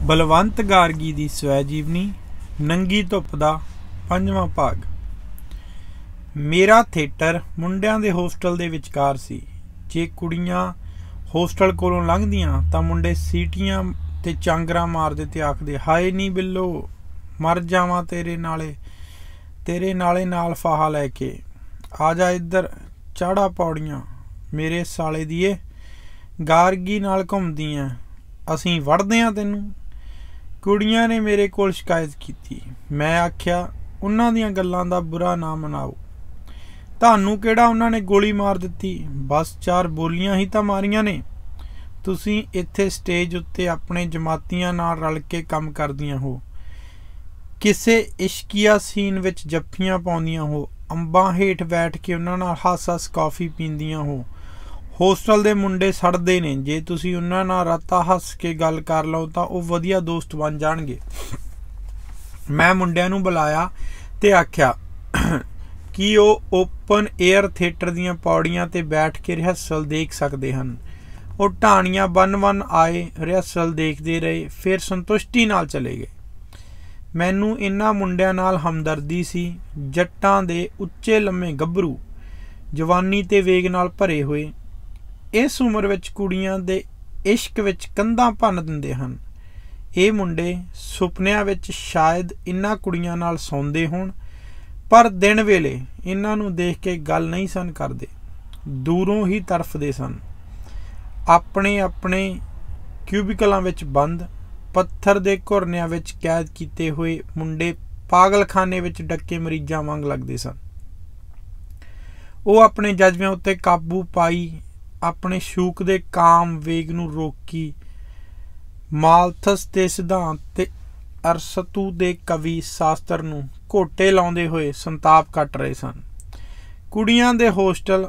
ਬਲਵੰਤ ਗਾਰਗੀ ਦੀ ਸਵੈ ਜੀਵਨੀ ਨੰਗੀ ਧੁੱਪ ਦਾ 5ਵਾਂ ਭਾਗ। ਮੇਰਾ ਥੀਏਟਰ ਮੁੰਡਿਆਂ ਦੇ ਹੋਸਟਲ ਦੇ ਵਿਚਕਾਰ ਸੀ। ਜੇ ਕੁੜੀਆਂ ਹੋਸਟਲ ਕੋਲੋਂ ਲੰਘਦੀਆਂ ਤਾਂ ਮੁੰਡੇ ਸੀਟੀਆਂ ਤੇ ਚਾਂਗਰਾਂ ਮਾਰਦੇ ਤੇ ਆਖਦੇ, ਹਾਏ ਨੀ ਬਿੱਲੋ, ਮਰ ਜਾਵਾਂ ਤੇਰੇ ਨਾਲੇ ਨਾਲ ਫਾਹਾ ਲੈ ਕੇ, ਆ ਜਾ ਇੱਧਰ ਚਾੜਾ ਪੌੜੀਆਂ, ਮੇਰੇ ਸਾਲੇ ਦੀਏ ਗਾਰਗੀ ਨਾਲ ਘੁੰਮਦੀਆਂ, ਅਸੀਂ ਵੜਦੇ ਹਾਂ ਤੈਨੂੰ। ਕੁੜੀਆਂ ਨੇ ਮੇਰੇ ਕੋਲ ਸ਼ਿਕਾਇਤ ਕੀਤੀ। ਮੈਂ ਆਖਿਆ, ਉਹਨਾਂ ਦੀਆਂ ਗੱਲਾਂ ਦਾ ਬੁਰਾ ਨਾ ਮਨਾਓ, ਤੁਹਾਨੂੰ ਕਿਹੜਾ ਉਹਨਾਂ ਨੇ ਗੋਲੀ ਮਾਰ ਦਿੱਤੀ, ਬਸ 4 ਬੋਲੀਆਂ ਹੀ ਤਾਂ ਮਾਰੀਆਂ ਨੇ। ਤੁਸੀਂ ਇੱਥੇ ਸਟੇਜ ਉੱਤੇ ਆਪਣੇ ਜਮਾਤੀਆਂ ਨਾਲ ਰਲ ਕੇ ਕੰਮ ਕਰਦੀਆਂ ਹੋ, ਕਿਸੇ ਇਸ਼ਕੀਆ ਸੀਨ ਵਿੱਚ ਜੱਫੀਆਂ ਪਾਉਂਦੀਆਂ ਹੋ, ਅੰਬਾਂ ਹੇਠ ਬੈਠ ਕੇ ਉਹਨਾਂ ਨਾਲ ਹੱਸ-ਹੱਸ ਕੌਫੀ ਪੀਂਦੀਆਂ ਹੋ। ਹੋਸਟਲ ਦੇ ਮੁੰਡੇ ਸੜਦੇ ਨੇ, ਜੇ ਤੁਸੀਂ ਉਹਨਾਂ ਨਾਲ ਰਾਤਾ ਹੱਸ ਕੇ ਗੱਲ ਕਰ ਲਓ ਤਾਂ ਉਹ ਵਧੀਆ ਦੋਸਤ ਬਣ ਜਾਣਗੇ। ਮੈਂ ਮੁੰਡਿਆਂ ਨੂੰ ਬੁਲਾਇਆ ਤੇ ਆਖਿਆ ਕਿ ਉਹ ਓਪਨ ਏਅਰ ਥੀਏਟਰ ਦੀਆਂ ਪੌੜੀਆਂ ਤੇ ਬੈਠ ਕੇ ਰਿਹਰਸਲ ਦੇਖ ਸਕਦੇ ਹਨ। ਉਹ ਢਾਣੀਆਂ ਬੰਨ ਆਏ, ਰਿਹਰਸਲ ਦੇਖਦੇ ਰਹੇ, ਫਿਰ ਸੰਤੁਸ਼ਟੀ ਨਾਲ ਚਲੇ ਗਏ। ਮੈਨੂੰ ਇਹਨਾਂ ਮੁੰਡਿਆਂ ਨਾਲ ਹਮਦਰਦੀ ਸੀ। ਜੱਟਾਂ ਦੇ ਉੱਚੇ ਲੰਮੇ ਗੱਭਰੂ, ਜਵਾਨੀ ਤੇ ਵੇਗ ਨਾਲ ਭਰੇ ਹੋਏ, ਇਸ ਉਮਰ ਵਿੱਚ ਕੁੜੀਆਂ ਦੇ ਇਸ਼ਕ ਵਿੱਚ ਕੰਧਾਂ ਭੰਨ ਦਿੰਦੇ ਹਨ। ਇਹ ਮੁੰਡੇ ਸੁਪਨਿਆਂ ਵਿੱਚ ਸ਼ਾਇਦ ਇਹਨਾਂ ਕੁੜੀਆਂ ਨਾਲ ਸੌਂਦੇ ਹੋਣ, ਪਰ ਦਿਨ ਵੇਲੇ ਇਹਨਾਂ ਨੂੰ ਦੇਖ ਕੇ ਗੱਲ ਨਹੀਂ ਸਨ ਕਰਦੇ, ਦੂਰੋਂ ਹੀ ਤਰਫਦੇ ਸਨ। ਆਪਣੇ ਕਿਊਬਿਕਲਾਂ ਵਿੱਚ ਬੰਦ, ਪੱਥਰ ਦੇ ਘੁਰਨਿਆਂ ਵਿੱਚ ਕੈਦ ਕੀਤੇ ਹੋਏ ਮੁੰਡੇ ਪਾਗਲਖਾਨੇ ਵਿੱਚ ਡੱਕੇ ਮਰੀਜ਼ਾਂ ਵਾਂਗ ਲੱਗਦੇ ਸਨ। ਉਹ ਆਪਣੇ ਜਜ਼ਬਿਆਂ ਉੱਤੇ ਕਾਬੂ ਪਾਈ, ਆਪਣੇ ਸ਼ੂਕ ਦੇ ਕਾਮ ਵੇਗ ਨੂੰ ਰੋਕੀ, ਮਾਲਥਸ ਦੇ ਸਿਧਾਂਤ ਤੇ ਅਰਸਤੂ ਦੇ ਕਵੀ ਸ਼ਾਸਤਰ ਨੂੰ ਘੋਟੇ ਲਾਉਂਦੇ ਹੋਏ ਸੰਤਾਪ ਕੱਟ ਰਹੇ ਸਨ। ਕੁੜੀਆਂ ਦੇ ਹੋਸਟਲ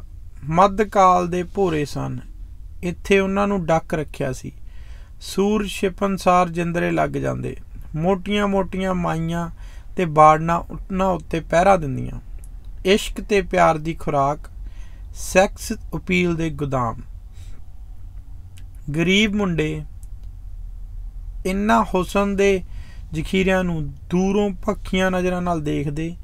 ਮੱਧਕਾਲ ਦੇ ਭੋਰੇ ਸਨ। ਇੱਥੇ ਉਹਨਾਂ ਨੂੰ ਡੱਕ ਰੱਖਿਆ ਸੀ। ਸੂਰਜ ਛਿਪਣਸਾਰ ਜਿੰਦਰੇ ਲੱਗ ਜਾਂਦੇ, ਮੋਟੀਆਂ ਮਾਈਆਂ ਤੇ ਬਾੜਨਾ ਉਹਨਾਂ ਉੱਤੇ ਪਹਿਰਾ ਦਿੰਦੀਆਂ। ਇਸ਼ਕ ਤੇ ਪਿਆਰ ਦੀ ਖੁਰਾਕ, ਸੈਕਸ ਅਪੀਲ ਦੇ ਗੁਦਾਮ। ਗਰੀਬ ਮੁੰਡੇ ਇਨ੍ਹਾਂ ਹੁਸਨ ਦੇ ਜ਼ਖੀਰਿਆਂ ਨੂੰ ਦੂਰੋਂ ਭੱਖੀਆਂ ਨਜ਼ਰਾਂ ਨਾਲ ਦੇਖਦੇ।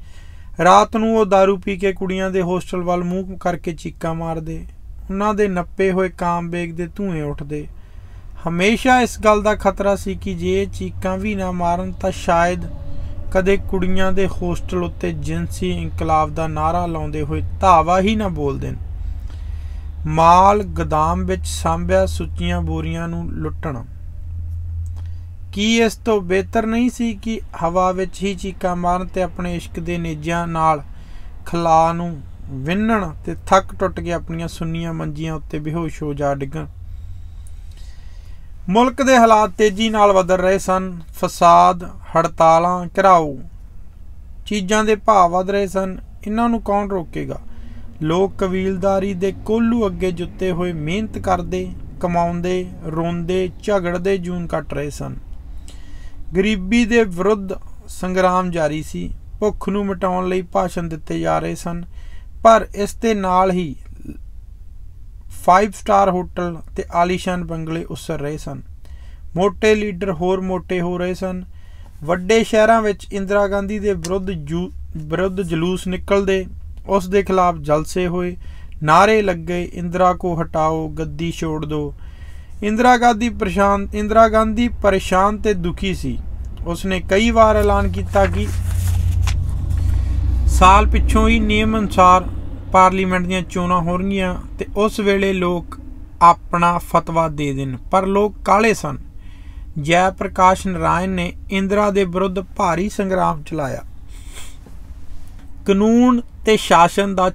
ਰਾਤ ਨੂੰ ਉਹ ਦਾਰੂ ਪੀ ਕੇ ਕੁੜੀਆਂ ਦੇ ਹੋਸਟਲ ਵੱਲ ਮੂੰਹ ਕਰਕੇ ਚੀਕਾਂ ਮਾਰਦੇ। ਉਹਨਾਂ ਦੇ ਨੱਪੇ ਹੋਏ ਕਾਮ ਵੇਗ ਦੇ ਧੂਏ ਉੱਠਦੇ। ਹਮੇਸ਼ਾ ਇਸ ਗੱਲ ਦਾ ਖਤਰਾ ਸੀ ਕਿ ਜੇ ਚੀਕਾਂ ਵੀ ਨਾ ਮਾਰਨ ਤਾਂ ਸ਼ਾਇਦ ਕਦੇ ਕੁੜੀਆਂ ਦੇ ਹੋਸਟਲ ਉੱਤੇ ਜਿਨਸੀ ਇਨਕਲਾਬ ਦਾ ਨਾਅਰਾ ਲਾਉਂਦੇ ਹੋਏ ਧਾਵਾ ਹੀ ਨਾ ਬੋਲ ਦੇਣ। ਮਾਲ ਗੋਦਾਮ ਵਿੱਚ ਸਾਂਭਿਆ ਸੁੱਚੀਆਂ ਬੋਰੀਆਂ ਨੂੰ ਲੁੱਟਣ। ਕੀ ਇਸ ਤੋਂ ਬਿਹਤਰ ਨਹੀਂ ਸੀ ਕਿ ਹਵਾ ਵਿੱਚ ਹੀ ਚੀਕਾਂ ਮਾਰਨ ਤੇ ਆਪਣੇ ਇਸ਼ਕ ਦੇ ਨੇਜਿਆਂ ਨਾਲ ਖਲਾ ਨੂੰ ਵਿੰਨਣ ਤੇ ਥੱਕ ਟੁੱਟ ਕੇ ਆਪਣੀਆਂ ਸੁੰਨੀਆਂ ਮੰਜੀਆਂ ਉੱਤੇ ਬੇਹੋਸ਼ ਹੋ ਜਾ ਡਿੱਗਣ। ਮੁਲਕ ਦੇ ਹਾਲਾਤ ਤੇਜ਼ੀ ਨਾਲ ਬਦਲ ਰਹੇ ਸਨ। ਫਸਾਦ, ਹੜਤਾਲਾਂ, ਘਿਰਾਓ, ਚੀਜ਼ਾਂ ਦੇ ਭਾਅ ਵਧ ਰਹੇ ਸਨ। ਇਹਨਾਂ ਨੂੰ ਕੌਣ ਰੋਕੇਗਾ? ਲੋਕ ਕਬੀਲਦਾਰੀ ਦੇ ਕੋਹਲੂ ਅੱਗੇ ਜੁੱਤੇ ਹੋਏ ਮਿਹਨਤ ਕਰਦੇ, ਕਮਾਉਂਦੇ, ਰੋਂਦੇ, ਝਗੜਦੇ ਜੂਨ ਕੱਟ ਰਹੇ ਸਨ। ਗਰੀਬੀ ਦੇ ਵਿਰੁੱਧ ਸੰਗਰਾਮ ਜਾਰੀ ਸੀ। ਭੁੱਖ ਨੂੰ ਮਿਟਾਉਣ ਲਈ ਭਾਸ਼ਣ ਦਿੱਤੇ ਜਾ ਰਹੇ ਸਨ, ਪਰ ਇਸ ਦੇ ਨਾਲ ਹੀ 5 ਸਟਾਰ ਹੋਟਲ ਤੇ ਆਲੀਸ਼ਾਨ ਬੰਗਲੇ ਉਸਰ ਰਹੇ ਸਨ। ਮੋਟੇ ਲੀਡਰ ਹੋਰ ਮੋਟੇ ਹੋ ਰਹੇ ਸਨ। ਵੱਡੇ ਸ਼ਹਿਰਾਂ ਵਿੱਚ ਇੰਦਰਾ ਗਾਂਧੀ ਦੇ ਵਿਰੁੱਧ ਜਲੂਸ ਨਿਕਲਦੇ, ਉਸ ਦੇ ਖਿਲਾਫ ਜਲਸੇ ਹੋਏ, ਨਾਅਰੇ ਲੱਗੇ, ਇੰਦਰਾ ਕੋ ਹਟਾਓ, ਗੱਦੀ ਛੋੜ ਦੋ। ਇੰਦਰਾ ਗਾਂਧੀ ਪਰੇਸ਼ਾਨ ਤੇ ਦੁਖੀ ਸੀ। ਉਸਨੇ ਕਈ ਵਾਰ ਐਲਾਨ ਕੀਤਾ ਕਿ ਸਾਲ ਪਿੱਛੋਂ ਹੀ ਨਿਯਮ ਅਨੁਸਾਰ ਪਾਰਲੀਮੈਂਟ ਦੀਆਂ ਚੋਣਾਂ ਹੋਣਗੀਆਂ ਤੇ ਉਸ ਵੇਲੇ ਲੋਕ ਆਪਣਾ ਫਤਵਾ ਦੇ ਦੇਣ, ਪਰ ਲੋਕ ਕਾਲੇ ਸਨ। ਜੈ ਪ੍ਰਕਾਸ਼ ਨਾਰਾਇਣ ਨੇ ਇੰਦਰਾ ਦੇ ਵਿਰੁੱਧ ਭਾਰੀ ਸੰਗਰਾਮ ਚਲਾਇਆ। ਕਾਨੂੰਨ ਤੇ ਸ਼ਾਸਨ ਦਾ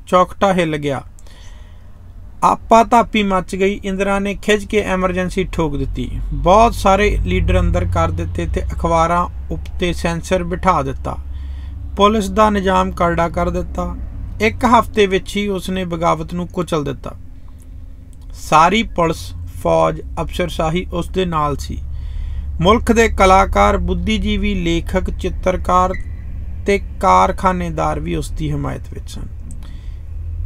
ਚੌਖਟਾ ਹਿੱਲ ਗਿਆ। ਆਪਾ ਧਾਪੀ ਮੱਚ ਗਈ। ਇੰਦਰਾ ਨੇ ਖਿੱਚ ਕੇ ਐਮਰਜੈਂਸੀ ਠੋਕ ਦਿੱਤੀ। ਬਹੁਤ ਸਾਰੇ ਲੀਡਰ ਅੰਦਰ ਕਰ ਦਿੱਤੇ ਤੇ ਅਖਬਾਰਾਂ ਉੱਤੇ ਸੈਂਸਰ ਬਿਠਾ ਦਿੱਤਾ। ਪੁਲਿਸ ਦਾ ਨਿਜ਼ਾਮ ਕਰੜਾ ਕਰ ਦਿੱਤਾ। 1 ਹਫ਼ਤੇ ਵਿੱਚ ਹੀ ਉਸਨੇ ਬਗਾਵਤ ਨੂੰ ਕੁਚਲ ਦਿੱਤਾ। ਸਾਰੀ ਪੁਲਿਸ, ਫੌਜ, ਅਫਸਰਸ਼ਾਹੀ ਉਸ ਦੇ ਨਾਲ ਸੀ। ਮੁਲਕ ਦੇ ਕਲਾਕਾਰ, ਬੁੱਧੀਜੀਵੀ, ਲੇਖਕ, ਚਿੱਤਰਕਾਰ ਤੇ ਕਾਰਖਾਨੇਦਾਰ ਵੀ ਉਸ ਦੀ ਹਮਾਇਤ ਵਿੱਚ ਸਨ।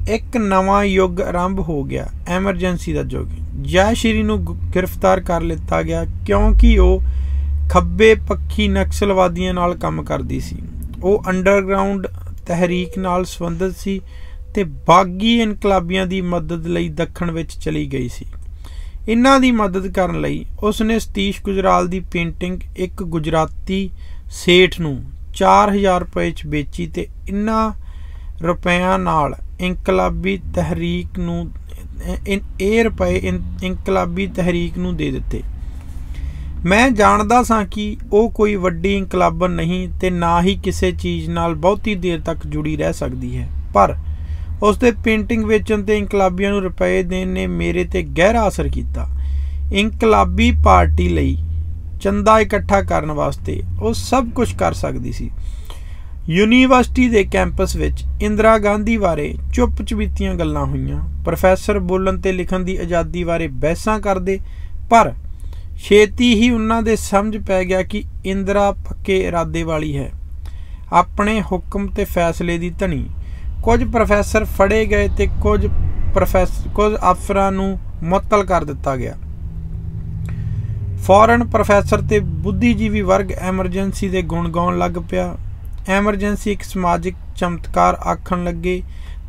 एक नवा युग आरंभ हो गया, एमरजेंसी का युग। जय श्री नूं गिरफ्तार कर लिता गया क्योंकि वो खब्बे पक्षी नक्सलवादियों नाल काम करदी सी। वो अंडरग्राउंड तहरीक नाल संबंधित सी ते बागी इनकलाबियां दी मदद लई दक्षिण विच चली गई सी। इन्हां दी मदद करन लई उसने सतीश गुजराल दी पेंटिंग एक गुजराती सेठ नूं 4000 रुपए च बेची ते इन्हां रुपयां नाल इनकलाबी तहरीक नूं इनकलाबी तहरीक नूं दे दिते। मैं जानदा सां कि ਉਹ कोई वड्डी इनकलाबन नहीं ते ना ही किसी चीज़ नाल बहुती देर तक जुड़ी रह सकती है, पर उसदे पेंटिंग वेचण ते इनकलाबियां नूं रुपए देण ने मेरे ते गहरा असर कीता। इनकलाबी पार्टी लई चंदा इकट्ठा करन वास्ते वो सब कुछ कर सकदी सी। यूनीवर्सिटी दे कैंपस विच इंदिरा गांधी बारे चुप चबीतियां गल्लां होईयां। प्रोफैसर बोलण ते लिखण दी आज़ादी बारे बहसां करदे, पर छेती ही उन्हां दे समझ पै गया कि इंदिरा पक्के इरादे वाली है, अपने हुक्म ते फैसले दी धनी। कुछ प्रोफैसर फड़े गए ते कुछ अफसरां नूं मुअत्तल कर दिता गया। फौरन प्रोफैसर ते बुद्धिजीवी वर्ग एमरजेंसी दे गुण गाउण लग पिया। एमरजेंसी एक समाजिक चमत्कार आखण लगे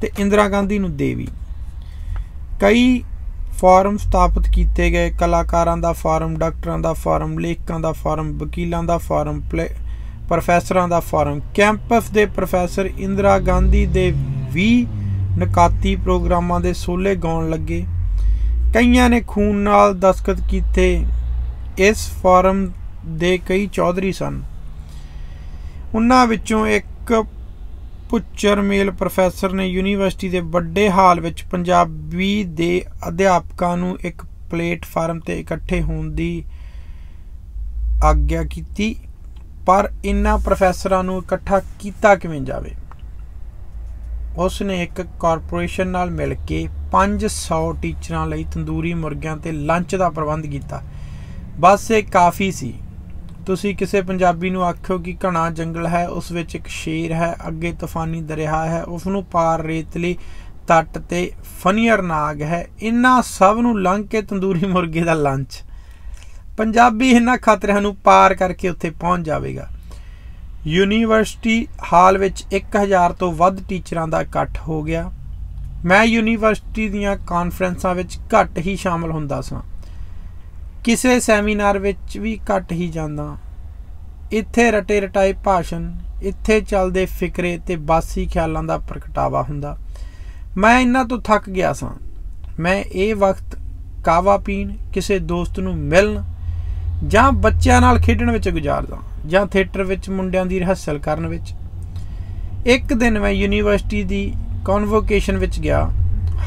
ते इंदिरा गांधी नूं देवी। कई फॉरम स्थापित किए गए, कलाकारां दा फॉरम, डॉक्टरां दा फॉरम, लेखकां दा फॉरम, वकीलां दा फॉरम, प्रोफैसरां दा फॉरम। कैंपस दे प्रोफैसर इंदिरा गांधी दे 20 नकाती प्रोग्रामां दे सोले गाउण लगे। कईयां ने खून नाल दस्तखत कीते। इस फॉरम दे कई चौधरी सन। उन्हां विचों एक पुच्चर मेल प्रोफैसर ने यूनीवर्सिटी के वड्डे हाल विच पंजाबी दे अध्यापकां नूं एक प्लेटफार्म ते इकट्ठे होण दी आग्या कीती, पर इन्हां प्रोफैसरां नूं इकट्ठा कीता किवें जावे। उसने एक कारपोरेशन नाल मिल के 500 टीचरां लई तंदूरी मुर्गियां ते लंच का प्रबंध किया। बस ये काफ़ी सी। तुसी किसी पंजाबी नूं आखो कि घना जंगल है, उस विच एक शेर है, अगे तूफानी दरिया है, उसनूं पार रेतली तट ते फनीअर नाग है, इन्हां सब नूं लंघ के तंदूरी मुर्गे का लंच। पंजाबी इन्हां खतरिਆਂ नूं पार करके उत्थे पहुँच जाएगा। यूनीवर्सिटी हाल विच 1000 तो वध टीचरां दा इकट्ठ हो गया। मैं यूनीवर्सिटी दीयां कॉन्फ्रेंसां विच घट ही शामिल हुंदा सां, किसी सैमीनार विच भी घट ही जांदा। इत्थे रटे रटाए भाषण, इत्थे चलदे फिकरे ते बासी ख्यालां दा प्रगटावा हुंदा। मैं इन्हां तो थक गया सां। मैं ये वक्त कावा पीण, किसी दोस्त नूं मिलण जां बच्चिआं नाल खेडण विच गुजारदा, जां थिएटर विच मुंडिआं दी रिहर्सल करन विच। एक दिन मैं यूनीवर्सिटी दी कॉन्वोकेशन विच गया।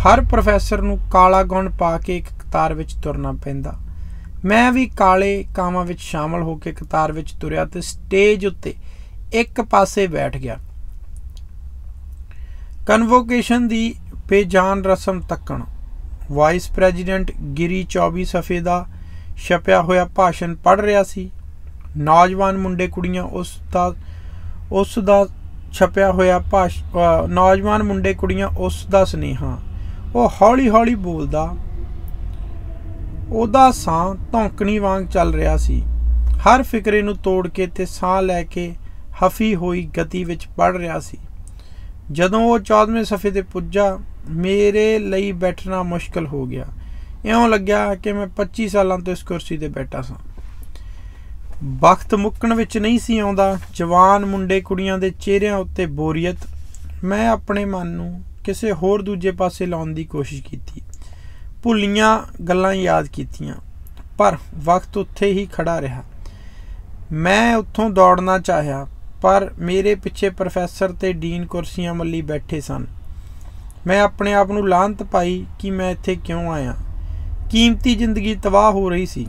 हर प्रोफैसर नूं काला गौन पा के एक कतार विच तुरना पैंदा। मैं भी काले कामां विच शामिल होकर कतार विच तुरिया ते स्टेज उत्ते एक पासे बैठ गया। कन्वोकेशन दी बेजान रस्म तक्कण वाइस प्रेजिडेंट गिरी 24 सफ़े का छपिया होया भाषण पढ़ रहा सी। नौजवान मुंडे कुड़ियां उसदा छपिया होया नौजवान मुंडे कुड़ियां उसदा सुनेहा। वो हौली हौली बोलदा, ਉਹਦਾ ਸਾਹ ਧੌਂਕਣੀ ਵਾਂਗ ਚੱਲ ਰਿਹਾ ਸੀ। ਹਰ ਫਿਕਰੇ ਨੂੰ ਤੋੜ ਕੇ ਤੇ ਸਾਹ ਲੈ ਕੇ ਹਫੀ ਹੋਈ ਗਤੀ ਵਿੱਚ ਪੜ ਰਿਹਾ ਸੀ। ਜਦੋਂ ਉਹ 14ਵੇਂ ਸਫ਼ੇ ਤੇ ਪੁੱਜਾ, ਮੇਰੇ ਲਈ ਬੈਠਣਾ ਮੁਸ਼ਕਲ ਹੋ ਗਿਆ। ਇਉਂ ਲੱਗਿਆ ਕਿ ਮੈਂ 25 ਸਾਲਾਂ ਤੋਂ ਇਸ ਕੁਰਸੀ ਤੇ ਬੈਠਾ ਸਾਂ। ਵਕਤ ਮੁੱਕਣ ਵਿੱਚ ਨਹੀਂ ਸੀ ਆਉਂਦਾ। ਜਵਾਨ ਮੁੰਡੇ ਕੁੜੀਆਂ ਦੇ ਚਿਹਰਿਆਂ ਉੱਤੇ ਬੋਰੀਅਤ। ਮੈਂ ਆਪਣੇ ਮਨ ਨੂੰ ਕਿਸੇ ਹੋਰ ਦੂਜੇ ਪਾਸੇ ਲਾਉਣ ਦੀ ਕੋਸ਼ਿਸ਼ ਕੀਤੀ। ਭੁੱਲੀਆਂ ਗੱਲਾਂ ਯਾਦ ਕੀਤੀਆਂ, ਪਰ ਵਕਤ ਉੱਥੇ ਹੀ ਖੜਾ ਰਿਹਾ। ਮੈਂ ਉੱਥੋਂ ਦੌੜਨਾ ਚਾਹਿਆ, ਪਰ ਮੇਰੇ ਪਿੱਛੇ ਪ੍ਰੋਫੈਸਰ ਤੇ ਡੀਨ ਕੁਰਸੀਆਂ ਮੱਲੀ ਬੈਠੇ ਸਨ। ਮੈਂ ਆਪਣੇ ਆਪ ਨੂੰ ਲਾਹਨਤ ਪਾਈ ਕਿ ਮੈਂ ਇੱਥੇ ਕਿਉਂ ਆਇਆ। ਕੀਮਤੀ ਜ਼ਿੰਦਗੀ ਤਬਾਹ ਹੋ ਰਹੀ ਸੀ।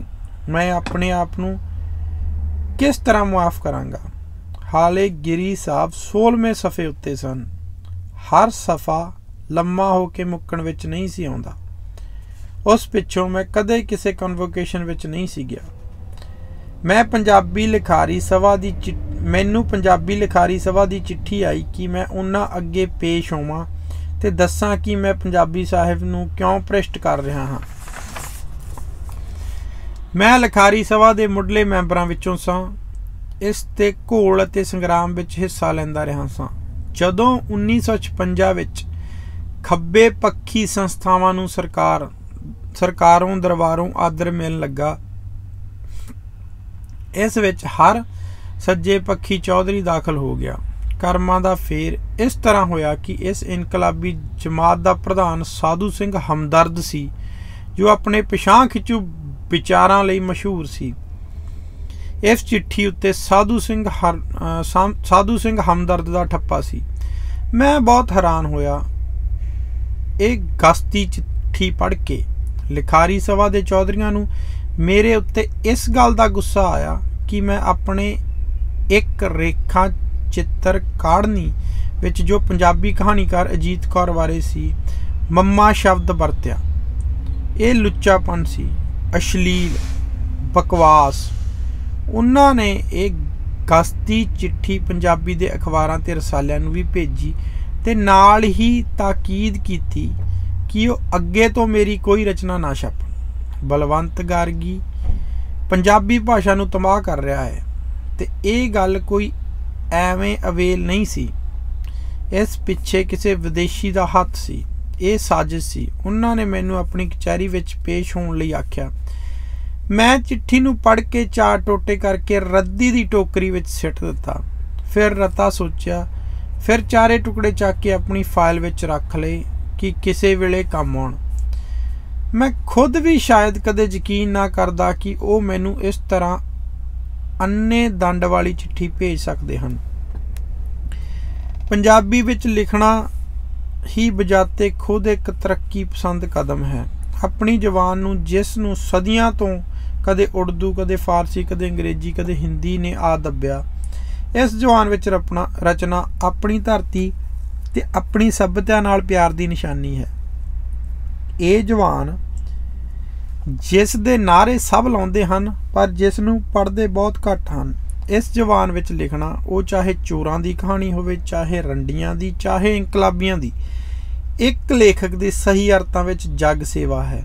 ਮੈਂ ਆਪਣੇ ਆਪ ਨੂੰ ਕਿਸ ਤਰ੍ਹਾਂ ਮੁਆਫ ਕਰਾਂਗਾ। ਹਾਲੇ ਗਿਰੀ ਸਾਹਿਬ 16ਵੇਂ ਸਫ਼ੇ ਉੱਤੇ ਸਨ। ਹਰ ਸਫ਼ਾ ਲੰਮਾ ਹੋ ਕੇ ਮੁੱਕਣ ਵਿੱਚ ਨਹੀਂ ਸੀ ਆਉਂਦਾ। ਉਸ ਪਿੱਛੋਂ ਮੈਂ ਕਦੇ ਕਿਸੇ ਕਨਵੋਕੇਸ਼ਨ ਵਿੱਚ ਨਹੀਂ ਸੀ ਗਿਆ। ਮੈਨੂੰ ਪੰਜਾਬੀ ਲਿਖਾਰੀ ਸਭਾ ਦੀ ਚਿੱਠੀ ਆਈ ਕਿ ਮੈਂ ਉਹਨਾਂ ਅੱਗੇ ਪੇਸ਼ ਹੋਵਾਂ ਤੇ ਦੱਸਾਂ ਕਿ ਮੈਂ ਪੰਜਾਬੀ ਸਾਹਿਤ ਨੂੰ ਕਿਉਂ ਭ੍ਰਿਸ਼ਟ ਕਰ ਰਿਹਾ ਹਾਂ। ਮੈਂ ਲਿਖਾਰੀ ਸਭਾ ਦੇ ਮੁੱਢਲੇ ਮੈਂਬਰਾਂ ਵਿੱਚੋਂ ਸਾਂ। ਇਸ ਤੇ ਘੋਲ ਅਤੇ ਸੰਗਰਾਮ ਵਿੱਚ ਹਿੱਸਾ ਲੈਂਦਾ ਰਿਹਾ ਸਾਂ। ਜਦੋਂ 1956 ਵਿੱਚ ਖੱਬੇ ਪੱਖੀ ਸੰਸਥਾਵਾਂ ਨੂੰ ਸਰਕਾਰੋਂ ਦਰਬਾਰੋਂ ਆਦਰ ਮਿਲਣ ਲੱਗਾ, ਇਸ ਵਿੱਚ ਹਰ ਸੱਜੇ ਪੱਖੀ ਚੌਧਰੀ ਦਾਖਲ ਹੋ ਗਿਆ। ਕਰਮਾਂ ਦਾ ਫੇਰ ਇਸ ਤਰ੍ਹਾਂ ਹੋਇਆ ਕਿ ਇਸ ਇਨਕਲਾਬੀ ਜਮਾਤ ਦਾ ਪ੍ਰਧਾਨ ਸਾਧੂ ਸਿੰਘ ਹਮਦਰਦ ਸੀ, ਜੋ ਆਪਣੇ ਪਿਛਾਂਹ ਖਿੱਚੂ ਵਿਚਾਰਾਂ ਲਈ ਮਸ਼ਹੂਰ ਸੀ। ਇਸ ਚਿੱਠੀ ਉੱਤੇ ਸਾਧੂ ਸਿੰਘ ਹਮਦਰਦ ਦਾ ਠੱਪਾ ਸੀ। ਮੈਂ ਬਹੁਤ ਹੈਰਾਨ ਹੋਇਆ ਇਹ ਗਸਤੀ ਚਿੱਠੀ ਪੜ੍ਹ ਕੇ। ਲਿਖਾਰੀ ਸਭਾ ਦੇ ਚੌਧਰੀਆਂ ਨੂੰ ਮੇਰੇ ਉੱਤੇ ਇਸ ਗੱਲ ਦਾ ਗੁੱਸਾ ਆਇਆ ਕਿ ਮੈਂ ਆਪਣੇ ਇੱਕ ਰੇਖਾ ਚਿੱਤਰ ਕਾੜਨੀ ਵਿੱਚ ਜੋ ਪੰਜਾਬੀ ਕਹਾਣੀਕਾਰ ਅਜੀਤ ਕੌਰ ਬਾਰੇ ਸੀ ਮੰਮਾ ਸ਼ਬਦ ਵਰਤਿਆ। ਇਹ ਲੁੱਚਾਪਣ ਸੀ, ਅਸ਼ਲੀਲ ਬਕਵਾਸ। ਉਹਨਾਂ ਨੇ ਇਹ ਗਸਤੀ ਚਿੱਠੀ ਪੰਜਾਬੀ ਦੇ ਅਖਬਾਰਾਂ ਤੇ ਰਸਾਲਿਆਂ ਨੂੰ ਵੀ ਭੇਜੀ ਤੇ ਨਾਲ ਹੀ ਤਾਕੀਦ ਕੀਤੀ ਕਿ ਉਹ ਅੱਗੇ ਤੋਂ ਮੇਰੀ ਕੋਈ ਰਚਨਾ ਨਾ ਛਾਪਣ। ਬਲਵੰਤ ਗਾਰਗੀ ਪੰਜਾਬੀ ਭਾਸ਼ਾ ਨੂੰ ਤਬਾਹ ਕਰ ਰਿਹਾ ਹੈ ਤੇ ਇਹ ਗੱਲ ਕੋਈ ਐਵੇਂ ਅਵੇਲ ਨਹੀਂ ਸੀ। ਇਸ ਪਿੱਛੇ ਕਿਸੇ ਵਿਦੇਸ਼ੀ ਦਾ ਹੱਥ ਸੀ। ਇਹ ਸਾਜ਼ਿਸ਼ ਸੀ। ਉਹਨਾਂ ਨੇ ਮੈਨੂੰ ਆਪਣੀ ਕਚਹਿਰੀ ਵਿੱਚ ਪੇਸ਼ ਹੋਣ ਲਈ ਆਖਿਆ। ਮੈਂ ਚਿੱਠੀ ਨੂੰ ਪੜ੍ਹ ਕੇ ਚਾਰ ਟੋਟੇ ਕਰਕੇ ਰੱਦੀ ਦੀ ਟੋਕਰੀ ਵਿੱਚ ਸਿੱਟ ਦਿੱਤਾ। ਫਿਰ ਰਤਾ ਸੋਚਿਆ, ਫਿਰ ਚਾਰੇ ਟੁਕੜੇ ਚੱਕ ਕੇ ਆਪਣੀ ਫਾਈਲ ਵਿੱਚ ਰੱਖ ਲਏ ਕਿ ਕਿਸੇ ਵੇਲੇ ਕੰਮ ਆਉਣ। ਮੈਂ ਖੁਦ ਵੀ ਸ਼ਾਇਦ ਕਦੇ ਯਕੀਨ ਨਾ ਕਰਦਾ ਕਿ ਉਹ ਮੈਨੂੰ ਇਸ ਤਰ੍ਹਾਂ ਅੰਨੇ ਦੰਡ ਵਾਲੀ ਚਿੱਠੀ ਭੇਜ ਸਕਦੇ ਹਨ। ਪੰਜਾਬੀ ਵਿੱਚ ਲਿਖਣਾ ਹੀ ਬਜਾਤੇ ਖੁਦ ਇੱਕ ਤਰੱਕੀ ਪਸੰਦ ਕਦਮ ਹੈ। ਆਪਣੀ ਜ਼ੁਬਾਨ ਨੂੰ, ਜਿਸ ਨੂੰ ਸਦੀਆਂ ਤੋਂ ਕਦੇ ਉਰਦੂ, ਕਦੇ ਫਾਰਸੀ, ਕਦੇ ਅੰਗਰੇਜ਼ੀ, ਕਦੇ ਹਿੰਦੀ ਨੇ ਆ ਦੱਬਿਆ, ਇਸ ਜ਼ੁਬਾਨ ਵਿੱਚ ਰਚਨਾ ਆਪਣੀ ਧਰਤੀ ਤੇ ਆਪਣੀ ਸੱਭਿਅਤਾ ਨਾਲ ਪਿਆਰ ਦੀ ਨਿਸ਼ਾਨੀ ਹੈ। ਇਹ ਜ਼ੁਬਾਨ ਜਿਸ ਦੇ ਨਾਅਰੇ ਸਭ ਲਾਉਂਦੇ ਹਨ ਪਰ ਜਿਸ ਨੂੰ ਪੜ੍ਹਦੇ ਬਹੁਤ ਘੱਟ ਹਨ। ਇਸ ਜ਼ੁਬਾਨ ਵਿੱਚ ਲਿਖਣਾ, ਉਹ ਚਾਹੇ ਚੋਰਾਂ ਦੀ ਕਹਾਣੀ ਹੋਵੇ, ਚਾਹੇ ਰੰਡੀਆਂ ਦੀ, ਚਾਹੇ ਇਨਕਲਾਬੀਆਂ ਦੀ, ਇੱਕ ਲੇਖਕ ਦੀ ਸਹੀ ਅਰਥਾਂ ਵਿੱਚ ਜਗ ਸੇਵਾ ਹੈ।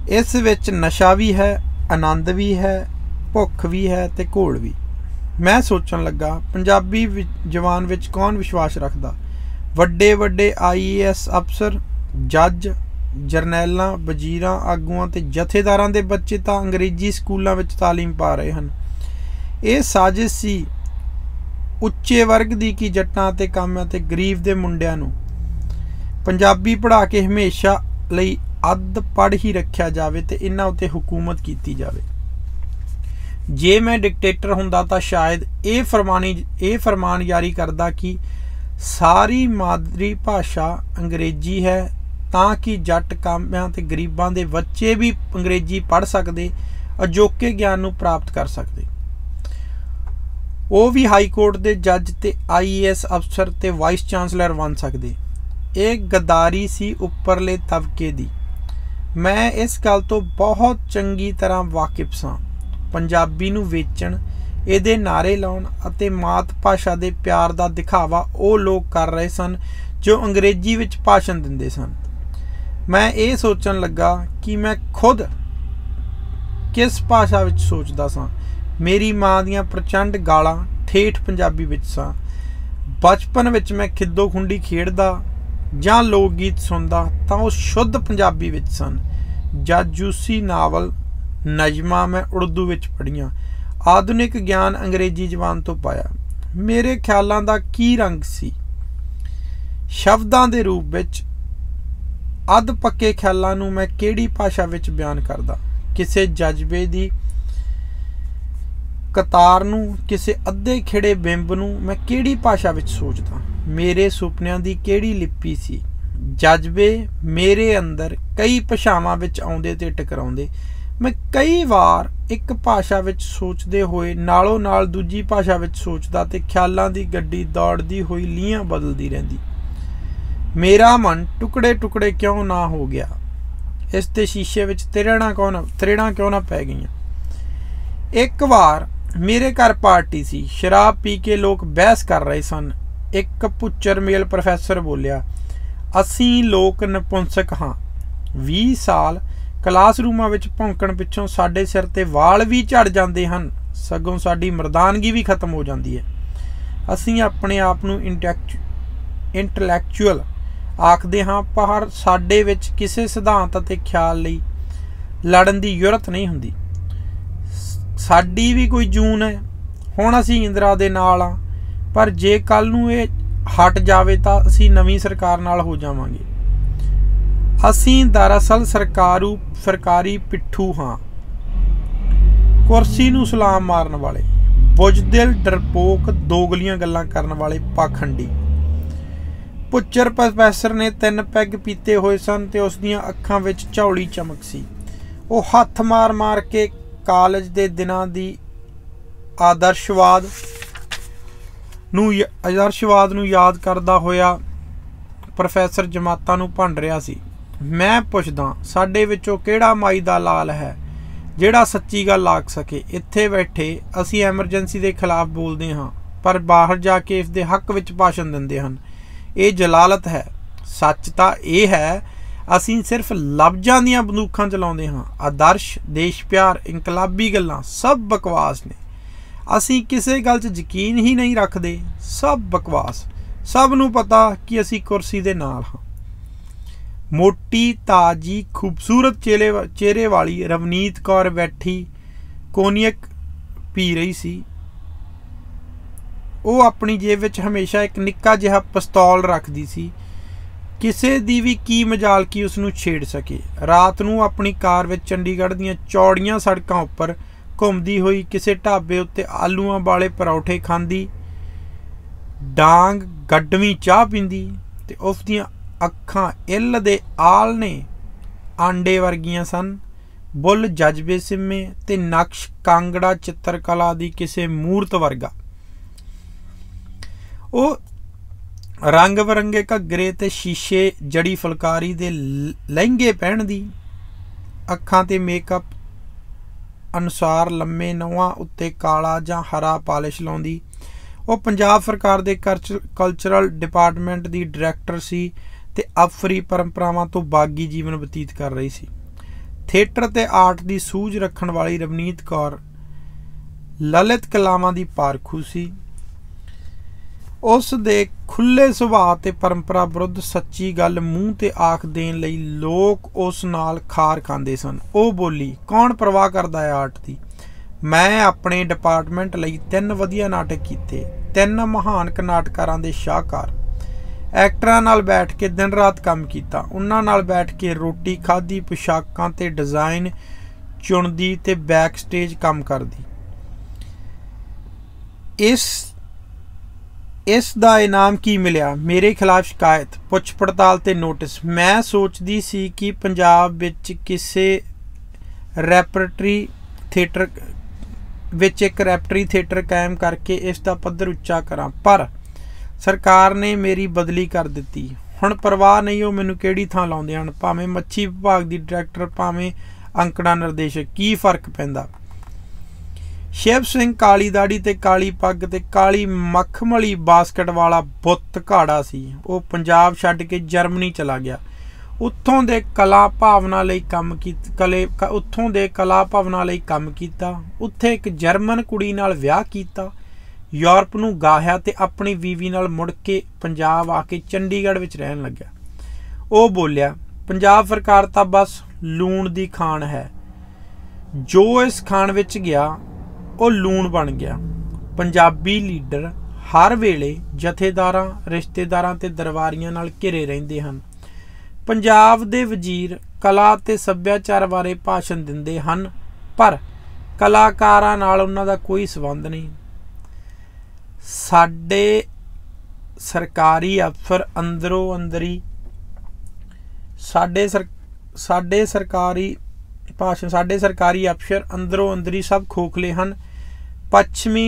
ਇਸ ਵਿੱਚ ਨਸ਼ਾ ਵੀ ਹੈ, ਆਨੰਦ ਵੀ ਹੈ, ਭੁੱਖ ਵੀ ਹੈ ਤੇ ਘੋਲ ਵੀ। ਮੈਂ ਸੋਚਣ ਲੱਗਾ, ਪੰਜਾਬੀ ਜ਼ੁਬਾਨ ਵਿੱਚ ਕੌਣ ਵਿਸ਼ਵਾਸ ਰੱਖਦਾ? ਵੱਡੇ ਵੱਡੇ IAS ਅਫਸਰ, ਜੱਜ, ਜਰਨੈਲਾਂ, ਵਜ਼ੀਰਾਂ, ਆਗੂਆਂ ਤੇ ਜਥੇਦਾਰਾਂ ਦੇ ਬੱਚੇ ਤਾਂ ਅੰਗਰੇਜ਼ੀ ਸਕੂਲਾਂ ਵਿੱਚ ਤਾਲੀਮ ਪਾ ਰਹੇ ਹਨ। ਇਹ ਸਾਜ਼ਿਸ਼ ਸੀ ਉੱਚੇ ਵਰਗ ਦੀ ਕਿ ਜੱਟਾਂ ਅਤੇ ਕਾਮਿਆਂ ਤੇ ਗਰੀਬ ਦੇ ਮੁੰਡਿਆਂ ਨੂੰ ਪੰਜਾਬੀ ਪੜ੍ਹਾ ਕੇ ਹਮੇਸ਼ਾ ਲਈ ਅੱਧ ਪੜ੍ਹ ਹੀ ਰੱਖਿਆ ਜਾਵੇ ਤੇ ਇਹਨਾਂ ਉੱਤੇ ਹੁਕੂਮਤ ਕੀਤੀ ਜਾਵੇ। ਜੇ ਮੈਂ ਡਿਕਟੇਟਰ ਹੁੰਦਾ ਤਾਂ ਸ਼ਾਇਦ ਇਹ ਫਰਮਾਨ ਜਾਰੀ ਕਰਦਾ ਕਿ ਸਾਰੀ ਮਾਦਰੀ ਭਾਸ਼ਾ ਅੰਗਰੇਜ਼ੀ ਹੈ, ਤਾਂ ਕਿ ਜੱਟ, ਕਾਮਿਆਂ ਤੇ ਗਰੀਬਾਂ ਦੇ ਬੱਚੇ ਵੀ ਅੰਗਰੇਜ਼ੀ ਪੜ੍ਹ ਸਕਦੇ, ਅਜੋਕੇ ਗਿਆਨ ਨੂੰ ਪ੍ਰਾਪਤ ਕਰ ਸਕਦੇ। ਉਹ ਵੀ ਹਾਈ ਕੋਰਟ ਦੇ ਜੱਜ ਤੇ IAS ਅਫਸਰ ਤੇ ਵਾਈਸ ਚਾਂਸਲਰ ਬਣ ਸਕਦੇ। ਇਹ ਗਦਾਰੀ ਸੀ ਉੱਪਰਲੇ ਤਬਕੇ ਦੀ। ਮੈਂ ਇਸ ਗੱਲ ਤੋਂ ਬਹੁਤ ਚੰਗੀ ਤਰ੍ਹਾਂ ਵਾਕਿਫ ਸਾਂ। ਪੰਜਾਬੀ ਨੂੰ ਵੇਚਣ, ਇਹਦੇ ਨਾਅਰੇ ਲਾਉਣ ਅਤੇ ਮਾਤ ਭਾਸ਼ਾ ਦੇ ਪਿਆਰ ਦਾ ਦਿਖਾਵਾ ਉਹ ਲੋਕ ਕਰ ਰਹੇ ਸਨ ਜੋ ਅੰਗਰੇਜ਼ੀ ਵਿੱਚ ਭਾਸ਼ਣ ਦਿੰਦੇ ਸਨ। ਮੈਂ ਇਹ ਸੋਚਣ ਲੱਗਾ ਕਿ ਮੈਂ ਖੁਦ ਕਿਸ ਭਾਸ਼ਾ ਵਿੱਚ ਸੋਚਦਾ ਸਾਂ। ਮੇਰੀ ਮਾਂ ਦੀਆਂ ਪ੍ਰਚੰਡ ਗਾਲਾਂ ਠੇਠ ਪੰਜਾਬੀ ਵਿੱਚ ਸਨ। ਬਚਪਨ ਵਿੱਚ ਮੈਂ ਖਿੱਦੋ ਖੁੰਡੀ ਖੇਡਦਾ ਜਾਂ ਲੋਕ ਗੀਤ ਸੁਣਦਾ ਤਾਂ ਉਹ ਸ਼ੁੱਧ ਪੰਜਾਬੀ ਵਿੱਚ ਸਨ। ਜਾਜੂਸੀ ਨਾਵਲ, ਨਜ਼ਮਾਂ ਮੈਂ ਉਰਦੂ ਵਿੱਚ ਪੜ੍ਹੀਆਂ। ਆਧੁਨਿਕ ਗਿਆਨ ਅੰਗਰੇਜ਼ੀ ਜ਼ਬਾਨ ਤੋਂ ਪਾਇਆ। ਮੇਰੇ ਖਿਆਲਾਂ ਦਾ ਕੀ ਰੰਗ ਸੀ? ਸ਼ਬਦਾਂ ਦੇ ਰੂਪ ਵਿੱਚ ਅੱਧ ਪੱਕੇ ਖਿਆਲਾਂ ਨੂੰ ਮੈਂ ਕਿਹੜੀ ਭਾਸ਼ਾ ਵਿੱਚ ਬਿਆਨ ਕਰਦਾ? ਕਿਸੇ ਜਜ਼ਬੇ ਦੀ ਕਤਾਰ ਨੂੰ, ਕਿਸੇ ਅੱਧੇ ਖਿੜੇ ਬਿੰਬ ਨੂੰ ਮੈਂ ਕਿਹੜੀ ਭਾਸ਼ਾ ਵਿੱਚ ਸੋਚਦਾ? ਮੇਰੇ ਸੁਪਨਿਆਂ ਦੀ ਕਿਹੜੀ ਲਿਪੀ ਸੀ? ਜਜ਼ਬੇ ਮੇਰੇ ਅੰਦਰ ਕਈ ਭਾਸ਼ਾਵਾਂ ਵਿੱਚ ਆਉਂਦੇ ਤੇ ਟਕਰਾਉਂਦੇ। ਮੈਂ ਕਈ ਵਾਰ ਇੱਕ ਭਾਸ਼ਾ ਵਿੱਚ ਸੋਚਦੇ ਹੋਏ ਨਾਲੋਂ ਨਾਲ ਦੂਜੀ ਭਾਸ਼ਾ ਵਿੱਚ ਸੋਚਦਾ ਤੇ ਖਿਆਲਾਂ ਦੀ ਗੱਡੀ ਦੌੜਦੀ ਹੋਈ ਲੀਹਾਂ ਬਦਲਦੀ ਰਹਿੰਦੀ। ਮੇਰਾ ਮਨ ਟੁਕੜੇ ਟੁਕੜੇ ਕਿਉਂ ਨਾ ਹੋ ਗਿਆ? ਇਸ ਤੇ ਸ਼ੀਸ਼ੇ ਵਿੱਚ ਤਰੇੜਾਂ ਕਿਉਂ ਨਾ ਪੈ ਗਈਆਂ? ਇੱਕ ਵਾਰ ਮੇਰੇ ਘਰ ਪਾਰਟੀ ਸੀ। ਸ਼ਰਾਬ ਪੀ ਕੇ ਲੋਕ ਬਹਿਸ ਕਰ ਰਹੇ ਸਨ। एक भुच्चर मेल प्रोफैसर बोलिया, असीं लोक नपुंसक हाँ। 20 साल क्लासरूमां विच भौंकण पिछों साडे सिर ते वाल भी झड़ जाते हैं, सगों साडी मरदानगी भी खत्म हो जाती है। असीं अपने आप नूं इंटलैक्चुअल आखदे हाँ, पर साडे विच किसी सिद्धांत अते ख्याल लई लड़न दी जुरत नहीं हुंदी। साडी भी कोई जून है, हुण असीं इंदिरा दे नाल आ, पर जे कल नूं इह हट जावे तां असीं नवीं सरकार नाल हो जावांगे। असीं दरअसल सरकारी पिट्ठू हाँ, कुर्सी नूं सलाम मारन वाले, बुजदिल, डरपोक, दोगलियां गल्लां करन वाले पाखंडी। भुच्चर प्रोफैसर ने 3 पैग पीते हुए सन ते उसदियां अखां विच झौली चमक सी। ਉਹ हथ मार मार के कालेज दे दिनां दी आदर्शवाद नूं याद करदा होया प्रोफैसर जमातां नूं भंड रिहा सी। मैं पुछदा, साडे विचों किहड़ा माई दा लाल है जिहड़ा सच्ची गल आख सके? इत्थे बैठे असीं एमरजेंसी दे खिलाफ बोलदे हां, पर बाहर जाके इस दे हक विच भाषण दिंदे हन। ਇਹ जलालत है। सच तो यह है, असीं सिर्फ लफ्जां दीआं बंदूखां चलाउंदे हां। आदर्श, देश प्यार, इनकलाबी गल्लां सब बकवास ने। असीं किसी गल च यकीन ही नहीं रखते, सब बकवास। सब नूं पता कि असीं कुर्सी दे नाल हां। मोटी, ताजी, खूबसूरत चेहरे वाली रवनीत कौर बैठी कोनियक पी रही सी। ਉਹ अपनी जेब विच हमेशा एक निक्का जिहा पिस्तौल रखदी सी, किसी दी भी की मजाल की उसनूं छेड़ सके। रात नूं अपनी कार विच चंडीगढ़ दीआं चौड़ियां सड़कां उपर घुमदी होई किसी ढाबे उत्ते आलूआं वाले परौठे खांदी, डांग गड्डवीं चाह पींदी ते उसदियां अखां इल दे आलने आंडे वर्गियां सन। बुल जज्बे सिमे ते नक्श कांगड़ा चित्रकला दी किसी मूरत वर्गा। ਉਹ रंग बरंगे घग्गरे ते शीशे जड़ी फुलकारी दे लहंगे पहनदी, अखां ते मेकअप अनुसार लम्मे नौहां उत्ते काला जां हरा पालिश लाउंदी। ਉਹ पंजाब सरकार दे कल्चरल डिपार्टमेंट दी डायरैक्टर सी ते अफरी परंपरावां तो बागी जीवन बतीत कर रही सी। थिएटर ते आर्ट दी सूझ रखण वाली रवनीत कौर ललित कलावां दी पारखू सी। उस दे खुले सुभाਅ ते परंपरा विरुद्ध सच्ची गल मूँह ते आख देण लई लोग उस नाल खार खांदे सन। ਉਹ बोली, कौन परवाह करदा है आर्ट दी? मैं अपने डिपार्टमेंट लई 3 वधिया नाटक कीते, 3 महान नाटकारां दे शाहकार। एक्टरां नाल बैठ के दिन रात काम कीता, उन्हां नाल बैठ के रोटी खाधी, पोशाकां ते डिजाइन चुनदी ते बैक स्टेज काम करदी। इस दा इनाम की मिलिया? मेरे खिलाफ शिकायत, पुछ पड़ताल ते नोटिस। मैं सोचदी सी कि पंजाब विच किसी रैपरटरी थिएटर विच एक रैपरटरी थिएटर कायम करके इस दा पद्धर उच्चा करां, पर सरकार ने मेरी बदली कर दित्ती। हुण परवाह नहीं ਉਹ ਮੈਨੂੰ ਕਿਹੜੀ ਥਾਂ ਲਾਉਂਦੇ ਹਨ, ਭਾਵੇਂ ਮੱਛੀ ਵਿਭਾਗ ਦੀ ਡਾਇਰੈਕਟਰ, ਭਾਵੇਂ ਅੰਕੜਾ ਨਿਰਦੇਸ਼ਕ, ਕੀ ਫਰਕ ਪੈਂਦਾ? शिव सिंह काली दाड़ी ते काली पग ते काली मखमली बास्कट वाला बुत घाड़ा सी। वो पंजाब छड्ड के जर्मनी चला गया। उत्थों दे कला भावना लई काम कीता। उत्थे एक जर्मन कुड़ी नाल विआह कीता, यूरोप नूं गाहिया ते अपनी बीवी नाल मुड़ के पंजाब आके चंडीगढ़ विच रहन लग्या। वो बोलिया, पंजाब सरकार तां बस लूण दी खान है, जो इस खान विच गया ਉਹ ਲੂਣ बन गया। पंजाबी लीडर हर वेले जथेदारां, रिश्तेदारां ते दरबारियां नाल घिरे रहिंदे हन। पंजाब दे वजीर कला ते सभ्याचार बारे भाषण दिंदे हन, पर कलाकारां नाल उन्हां दा कोई संबंध नहीं। साडे सरकारी अफसर अंदरों अंदरी साडे सरकारी अफसर अंदरों अंदरी सब खोखले हन। पश्चिमी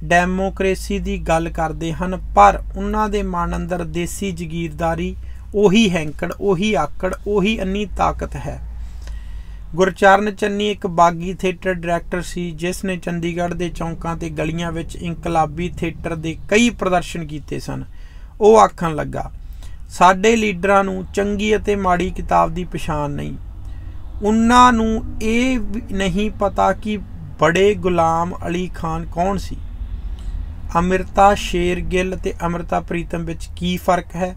डेमोक्रेसी की गल करते हैं, पर उन्हां दे मन अंदर देसी जगीरदारी, उही हैंकड़, उही आकड़, उही अन्नी ताकत है। गुरचरण चन्नी एक बागी थिएटर डायरैक्टर सी, जिसने चंडीगढ़ के चौंकां ते गलियां विच इनकलाबी थिएटर के कई प्रदर्शन किए सन। ਉਹ ਆਖਣ ਲੱਗਾ, ਸਾਡੇ ਲੀਡਰਾਂ ਨੂੰ ਚੰਗੀ ਅਤੇ ਮਾੜੀ ਕਿਤਾਬ ਦੀ ਪਛਾਣ ਨਹੀਂ। ਉਹਨਾਂ ਨੂੰ ਇਹ ਨਹੀਂ ਪਤਾ ਕਿ ਬੜੇ ਗੁਲਾਮ ਅਲੀ ਖਾਨ ਕੌਣ ਸੀ। ਅੰਮ੍ਰਿਤਾ ਸ਼ੇਰਗਿੱਲ ਅਤੇ ਅੰਮ੍ਰਿਤਾ ਪ੍ਰੀਤਮ ਵਿੱਚ ਕੀ ਫਰਕ ਹੈ?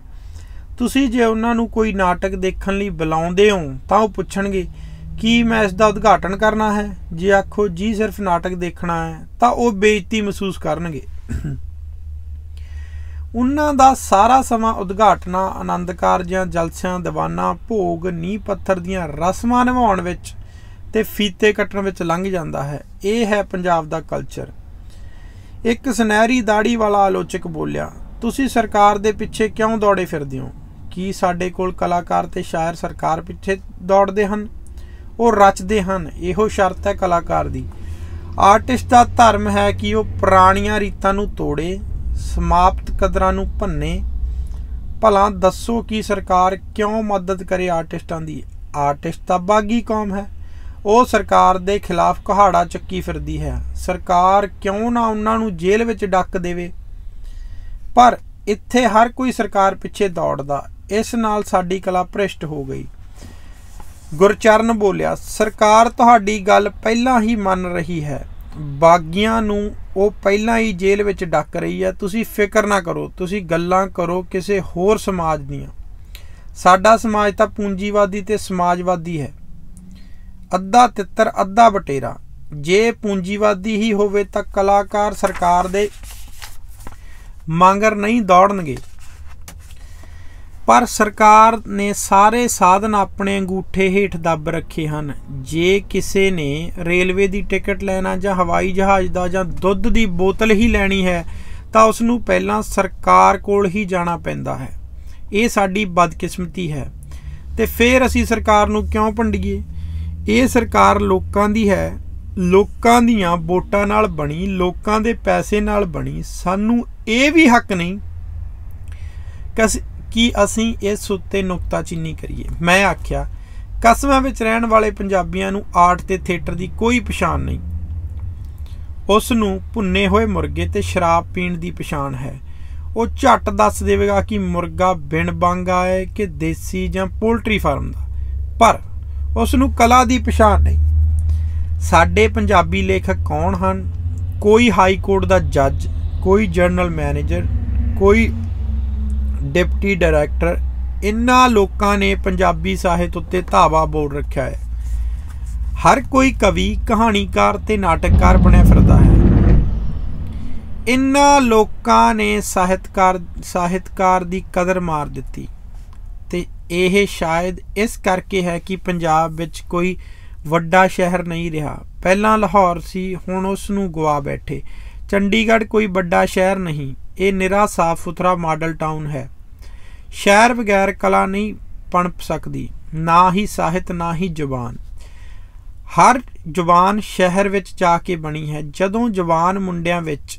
ਤੁਸੀਂ ਜੇ ਉਹਨਾਂ ਨੂੰ ਕੋਈ ਨਾਟਕ ਦੇਖਣ ਲਈ ਬੁਲਾਉਂਦੇ ਹੋ ਤਾਂ ਉਹ ਪੁੱਛਣਗੇ ਕੀ ਮੈਂ ਇਸ ਦਾ ਉਦਘਾਟਨ ਕਰਨਾ ਹੈ। ਜੇ ਆਖੋ ਜੀ ਸਿਰਫ ਨਾਟਕ ਦੇਖਣਾ ਹੈ ਤਾਂ ਉਹ ਬੇਇੱਜ਼ਤੀ ਮਹਿਸੂਸ ਕਰਨਗੇ। ਉਹਨਾਂ ਦਾ ਸਾਰਾ ਸਮਾਂ ਉਦਘਾਟਨਾਂ, ਆਨੰਦ ਕਾਰਜਾਂ, ਜਲਸਿਆਂ, ਦੀਵਾਨਾਂ, ਭੋਗ, ਨੀਂਹ ਪੱਥਰ ਦੀਆਂ ਰਸਮਾਂ ਨਿਭਾਉਣ ਵਿੱਚ ਤੇ ਫੀਤੇ ਕੱਟਣ ਵਿੱਚ ਲੰਘ ਜਾਂਦਾ ਹੈ। ਇਹ ਹੈ ਪੰਜਾਬ ਦਾ ਕਲਚਰ। ਇੱਕ ਸੁਨਹਿਰੀ ਦਾੜੀ ਵਾਲਾ ਆਲੋਚਕ ਬੋਲਿਆ, ਤੁਸੀਂ ਸਰਕਾਰ ਦੇ ਪਿੱਛੇ ਕਿਉਂ ਦੌੜੇ ਫਿਰਦੇ ਹੋ? ਕੀ ਸਾਡੇ ਕੋਲ ਕਲਾਕਾਰ ਤੇ ਸ਼ਾਇਰ ਸਰਕਾਰ ਪਿੱਛੇ ਦੌੜਦੇ ਹਨ? ਉਹ ਰਚਦੇ ਹਨ। ਇਹੋ ਸ਼ਰਤ ਹੈ ਕਲਾਕਾਰ ਦੀ। ਆਰਟਿਸਟ ਦਾ ਧਰਮ ਹੈ ਕਿ ਉਹ ਪੁਰਾਣੀਆਂ ਰੀਤਾਂ ਨੂੰ ਤੋੜੇ, ਸਮਾਪਤ ਕਦਰਾਂ ਨੂੰ ਭੰਨੇ। ਭਲਾ ਦੱਸੋ ਕਿ ਸਰਕਾਰ ਕਿਉਂ ਮਦਦ ਕਰੇ ਆਰਟਿਸਟਾਂ ਦੀ? ਆਰਟਿਸਟ ਤਾਂ ਬਾਗੀ ਕੌਮ ਹੈ। ਉਹ ਸਰਕਾਰ ਦੇ ਖਿਲਾਫ ਕੁਹਾੜਾ ਚੱਕੀ ਫਿਰਦੀ ਹੈ। ਸਰਕਾਰ ਕਿਉਂ ਨਾ ਉਹਨਾਂ ਨੂੰ ਜੇਲ੍ਹ ਵਿੱਚ ਡੱਕ ਦੇਵੇ? ਪਰ ਇੱਥੇ ਹਰ ਕੋਈ ਸਰਕਾਰ ਪਿੱਛੇ ਦੌੜਦਾ। ਇਸ ਨਾਲ ਸਾਡੀ ਕਲਾ ਭ੍ਰਿਸ਼ਟ ਹੋ ਗਈ। ਗੁਰਚਰਨ ਬੋਲਿਆ, ਸਰਕਾਰ ਤੁਹਾਡੀ ਗੱਲ ਪਹਿਲਾਂ ਹੀ ਮੰਨ ਰਹੀ ਹੈ। ਬਾਗੀਆਂ ਨੂੰ ਉਹ ਪਹਿਲਾਂ ਹੀ ਜੇਲ੍ਹ ਵਿੱਚ ਡੱਕ ਰਹੀ ਹੈ। ਤੁਸੀਂ ਫਿਕਰ ਨਾ ਕਰੋ। ਤੁਸੀਂ ਗੱਲਾਂ ਕਰੋ ਕਿਸੇ ਹੋਰ ਸਮਾਜ ਦੀਆਂ। ਸਾਡਾ ਸਮਾਜ ਤਾਂ ਪੂੰਜੀਵਾਦੀ ਤੇ ਸਮਾਜਵਾਦੀ ਹੈ। ਅੱਧਾ ਤਿੱਤਰ ਅੱਧਾ ਬਟੇਰਾ। ਜੇ ਪੂੰਜੀਵਾਦੀ ਹੀ ਹੋਵੇ ਤਾਂ ਕਲਾਕਾਰ ਸਰਕਾਰ ਦੇ ਮਗਰ ਨਹੀਂ ਦੌੜਨਗੇ। ਪਰ ਸਰਕਾਰ ਨੇ ਸਾਰੇ ਸਾਧਨ ਆਪਣੇ ਅੰਗੂਠੇ ਹੇਠ ਦੱਬ ਰੱਖੇ ਹਨ। ਜੇ ਕਿਸੇ ਨੇ ਰੇਲਵੇ ਦੀ ਟਿਕਟ ਲੈਣਾ ਜਾਂ ਹਵਾਈ ਜਹਾਜ਼ ਦਾ ਜਾਂ ਦੁੱਧ ਦੀ ਬੋਤਲ ਹੀ ਲੈਣੀ ਹੈ ਤਾਂ ਉਸ ਨੂੰ ਪਹਿਲਾਂ ਸਰਕਾਰ ਕੋਲ ਹੀ ਜਾਣਾ ਪੈਂਦਾ ਹੈ। ਇਹ ਸਾਡੀ ਬਦਕਿਸਮਤੀ ਹੈ। ਤੇ ਫਿਰ ਅਸੀਂ ਸਰਕਾਰ ਨੂੰ ਕਿਉਂ ਭੰਡੀਏ? ਇਹ ਸਰਕਾਰ ਲੋਕਾਂ ਦੀ ਹੈ, ਲੋਕਾਂ ਦੀਆਂ ਵੋਟਾਂ ਨਾਲ ਬਣੀ, ਲੋਕਾਂ ਦੇ ਪੈਸੇ ਨਾਲ ਬਣੀ। ਸਾਨੂੰ ਇਹ ਵੀ ਹੱਕ ਨਹੀਂ ਕਿ ਅਸੀਂ ਇਸ ਉੱਤੇ ਨੁਕਤਾਚੀਨੀ ਕਰੀਏ। ਮੈਂ ਆਖਿਆ, ਕਸਬਾਂ ਵਿੱਚ ਰਹਿਣ ਵਾਲੇ ਪੰਜਾਬੀਆਂ ਨੂੰ ਆਰਟ ਤੇ ਥੀਏਟਰ ਦੀ ਕੋਈ ਪਛਾਣ ਨਹੀਂ। ਉਸ ਨੂੰ ਭੁੰਨੇ ਹੋਏ ਮੁਰਗੇ ਤੇ ਸ਼ਰਾਬ ਪੀਣ ਦੀ ਪਛਾਣ ਹੈ। ਉਹ ਝੱਟ ਦੱਸ ਦੇਵੇਗਾ ਕਿ ਮੁਰਗਾ ਬਿਨ ਬਾਂਗਾ ਹੈ ਕਿ ਦੇਸੀ ਜਾਂ ਪੋਲਟਰੀ ਫਾਰਮ ਦਾ। ਪਰ ਉਸ ਨੂੰ ਕਲਾ ਦੀ ਪਛਾਣ ਨਹੀਂ। ਸਾਡੇ ਪੰਜਾਬੀ ਲੇਖਕ ਕੌਣ ਹਨ? ਕੋਈ ਹਾਈ ਕੋਰਟ ਦਾ ਜੱਜ, ਕੋਈ ਜਨਰਲ ਮੈਨੇਜਰ, ਕੋਈ ਡਿਪਟੀ ਡਾਇਰੈਕਟਰ। ਇਹਨਾਂ ਲੋਕਾਂ ਨੇ ਪੰਜਾਬੀ ਸਾਹਿਤ ਉੱਤੇ ਧਾਵਾ ਬੋਲ ਰੱਖਿਆ ਹੈ। ਹਰ ਕੋਈ ਕਵੀ, ਕਹਾਣੀਕਾਰ ਤੇ ਨਾਟਕਕਾਰ ਬਣਿਆ ਫਿਰਦਾ ਹੈ। ਇਹਨਾਂ ਲੋਕਾਂ ਨੇ ਸਾਹਿਤਕਾਰ ਦੀ ਕਦਰ ਮਾਰ ਦਿੱਤੀ। ਤੇ ਇਹ ਸ਼ਾਇਦ ਇਸ ਕਰਕੇ ਹੈ ਕਿ ਪੰਜਾਬ ਵਿੱਚ ਕੋਈ ਵੱਡਾ ਸ਼ਹਿਰ ਨਹੀਂ ਰਿਹਾ। ਪਹਿਲਾਂ ਲਾਹੌਰ ਸੀ, ਹੁਣ ਉਸ ਨੂੰ ਗਵਾ ਬੈਠੇ। ਚੰਡੀਗੜ੍ਹ ਕੋਈ ਵੱਡਾ ਸ਼ਹਿਰ ਨਹੀਂ, ਇਹ ਨਿਰਾ ਸਾਫ ਸੁਥਰਾ ਮਾਡਲ ਟਾਊਨ ਹੈ। ਸ਼ਹਿਰ ਬਗੈਰ ਕਲਾ ਨਹੀਂ ਪਣਪ ਸਕਦੀ, ਨਾ ਹੀ ਸਾਹਿਤ, ਨਾ ਹੀ ਜ਼ੁਬਾਨ। ਹਰ ਜ਼ੁਬਾਨ ਸ਼ਹਿਰ ਵਿੱਚ ਜਾ ਕੇ ਬਣੀ ਹੈ। ਜਦੋਂ ਜਵਾਨ ਮੁੰਡਿਆਂ ਵਿੱਚ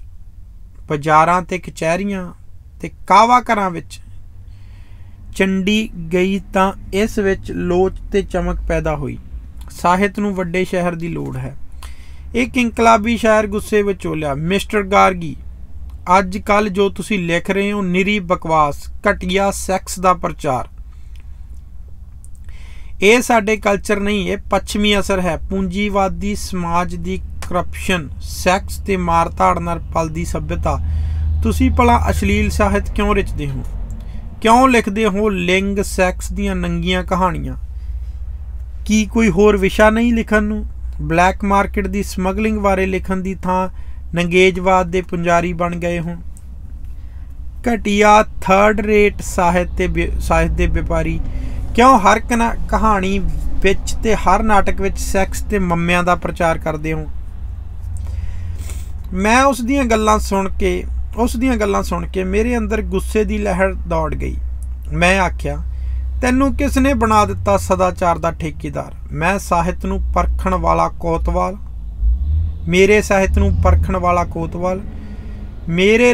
ਬਾਜ਼ਾਰਾਂ ਤੇ ਕਚਹਿਰੀਆਂ ਤੇ ਕਾਵਾ ਘਰਾਂ ਵਿੱਚ ਚੰਡੀ ਗਈ ਤਾਂ ਇਸ ਵਿੱਚ ਲੋਚ ਤੇ ਚਮਕ ਪੈਦਾ ਹੋਈ। ਸਾਹਿਤ ਨੂੰ ਵੱਡੇ ਸ਼ਹਿਰ ਦੀ ਲੋੜ ਹੈ। ਇੱਕ ਇਨਕਲਾਬੀ ਸ਼ਾਇਰ ਗੁੱਸੇ ਵਿੱਚ ਬੋਲਿਆ, ਮਿਸਟਰ ਗਾਰਗੀ, ਅੱਜ ਕੱਲ੍ਹ ਜੋ ਤੁਸੀਂ ਲਿਖ ਰਹੇ ਹੋ ਨਿਰੀ ਬਕਵਾਸ, ਘਟੀਆ ਸੈਕਸ ਦਾ ਪ੍ਰਚਾਰ। ਇਹ ਸਾਡੇ ਕਲਚਰ ਨਹੀਂ, ਇਹ ਪੱਛਮੀ ਅਸਰ ਹੈ। ਪੂੰਜੀਵਾਦੀ ਸਮਾਜ ਦੀ ਕਰਪਸ਼ਨ, ਸੈਕਸ ਤੇ ਮਾਰ ਧਾੜ ਨਾਲ ਪਲਦੀ ਸੱਭਿਅਤਾ। ਤੁਸੀਂ ਭਲਾ ਅਸ਼ਲੀਲ ਸਾਹਿਤ ਕਿਉਂ ਰਚਦੇ ਹੋ? ਕਿਉਂ ਲਿਖਦੇ ਹੋ ਲਿੰਗ, ਸੈਕਸ ਦੀਆਂ ਨੰਗੀਆਂ ਕਹਾਣੀਆਂ? ਕੀ ਕੋਈ ਹੋਰ ਵਿਸ਼ਾ ਨਹੀਂ ਲਿਖਣ ਨੂੰ? ਬਲੈਕ ਮਾਰਕੀਟ ਦੀ ਸਮਗਲਿੰਗ ਬਾਰੇ ਲਿਖਣ ਦੀ ਥਾਂ ਨੰਗੇਜਵਾਦ ਦੇ ਪੁੰਜਾਰੀ ਬਣ ਗਏ ਹੋਣ। ਘਟੀਆ ਥਰਡ ਰੇਟ ਸਾਹਿਤ ਦੇ ਵਪਾਰੀ ਕਿਉਂ ਹਰ ਕਹਾਣੀ ਵਿੱਚ ਤੇ ਹਰ ਨਾਟਕ ਵਿੱਚ ਸੈਕਸ ਤੇ ਮੰਮਿਆਂ ਦਾ ਪ੍ਰਚਾਰ ਕਰਦੇ ਹੋ? ਮੈਂ ਉਸ ਦੀਆਂ ਗੱਲਾਂ ਸੁਣ ਕੇ ਮੇਰੇ ਅੰਦਰ ਗੁੱਸੇ ਦੀ ਲਹਿਰ ਦੌੜ ਗਈ। ਮੈਂ ਆਖਿਆ, ਤੈਨੂੰ ਕਿਸ ਨੇ ਬਣਾ ਦਿੱਤਾ ਸਦਾਚਾਰ ਦਾ ਠੇਕੇਦਾਰ? ਮੈਂ ਸਾਹਿਤ ਨੂੰ ਪਰਖਣ ਵਾਲਾ ਕੋਤਵਾਲ? ਮੇਰੇ ਸਾਹਿਤ ਨੂੰ ਪਰਖਣ ਵਾਲਾ ਕੋਤਵਾਲ? ਮੇਰੇ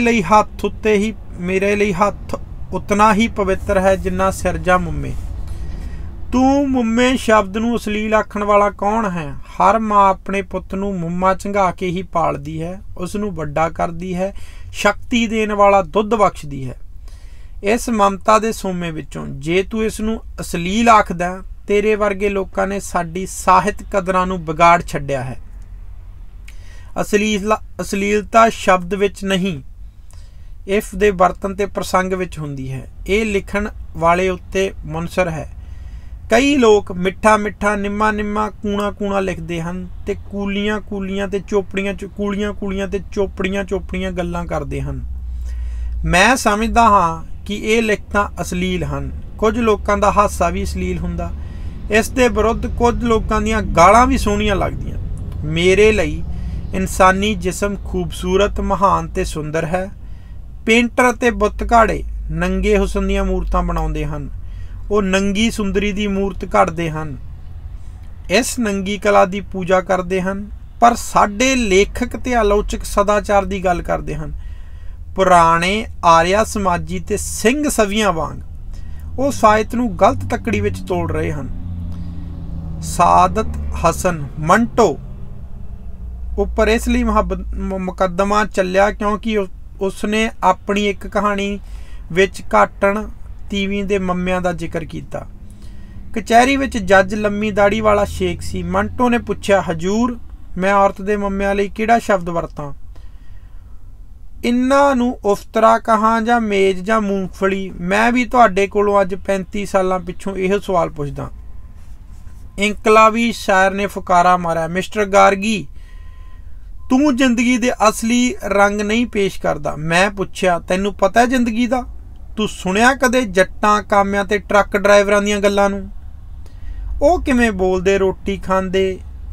ਲਈ ਹੱਥ ਉਤਨਾ ਹੀ ਪਵਿੱਤਰ ਹੈ ਜਿੰਨਾ ਸਿਰਜਾ ਮੁੰਮੇ। ਤੂੰ ਮੁੰਮੇ ਸ਼ਬਦ ਨੂੰ ਅਸ਼ਲੀਲ ਆਖਣ ਵਾਲਾ ਕੌਣ ਹੈ? ਹਰ ਮਾਂ ਆਪਣੇ ਪੁੱਤ ਨੂੰ ਮੁੰਮਾ ਝੰਗਾ ਕੇ ਹੀ ਪਾਲਦੀ ਹੈ, ਉਸ ਨੂੰ ਵੱਡਾ ਕਰਦੀ ਹੈ, ਸ਼ਕਤੀ ਦੇਣ ਵਾਲਾ ਦੁੱਧ ਬਖਸ਼ਦੀ ਹੈ। इस ममता दे सोमे विचों जे तू इस नूं अश्लील आखदा, तेरे वर्गे लोकां ने साडी ਸਾਹਿਤ कदरां नूं बिगाड़ छड्डिया है। अश्लीलता शब्द विच नहीं, इफ दे बरतन ते प्रसंग विच हुंदी है। ये लिखण वाले उत्ते मुनसर है। कई लोग मिठा मिठा निम्मा निम्मा कूणा कूणा लिखते हैं ते कूलियां कूलियां ते चोपड़ियां कूलियां कूलियां ते चोपड़ियां चोपड़ियां गल्लां करते हैं। मैं समझदा हाँ कि ये लिखतां अश्लील हन। कुछ लोगों का हासा भी अश्लील हुंदा। इस दे विरुद्ध कुछ लोगों दीयां गालां भी सोहणियां लगदियां। मेरे लई इंसानी जिसम खूबसूरत महान ते सुंदर है। पेंटर ते बुतघाड़े नंगे हुसन दीयां मूरतां बनाउंदे हन। वो नंगी सुंदरी दी मूर्त घड़ते हैं, इस नंगी कला की पूजा करते हैं। पर साडे लेखक ते आलोचक सदाचार की गल करते हैं। पुराने आर्या समाजी ते सिंह सवियां वांग वो ਸਾਹਿਤ ਨੂੰ गलत तकड़ी विच तोड़ रहे हैं। सादत हसन मंटो उपर इसलिए मुकदमा चलिया क्योंकि उसने अपनी एक कहानी विच घाटन तीवी दे मम्मियां दा जिक्र किया। कचहरी विच जज लम्मी दाड़ी वाला शेख सी। मंटो ने पूछा, हजूर मैं औरत दे मम्मियां लई किहड़ा शब्द वरतां? इन्हां नूं उफ्तरा कहां जां मेज जां मूंगफली? मैं भी तुहाडे कोलों अज 35 सालां पिछों इहो सवाल पुछदा। इंकलाबी शायर ने फुकारा मारिया, मिस्टर गार्गी तू जिंदगी दे असली रंग नहीं पेश करदा। मैं पुछया, तैनूं पता है जिंदगी दा? तू सुनिया कदे जट्टां कामियां ते ट्रक ड्राइवरां दीयां गल्लां नूं? ओह किवें बोलदे, रोटी खांदे,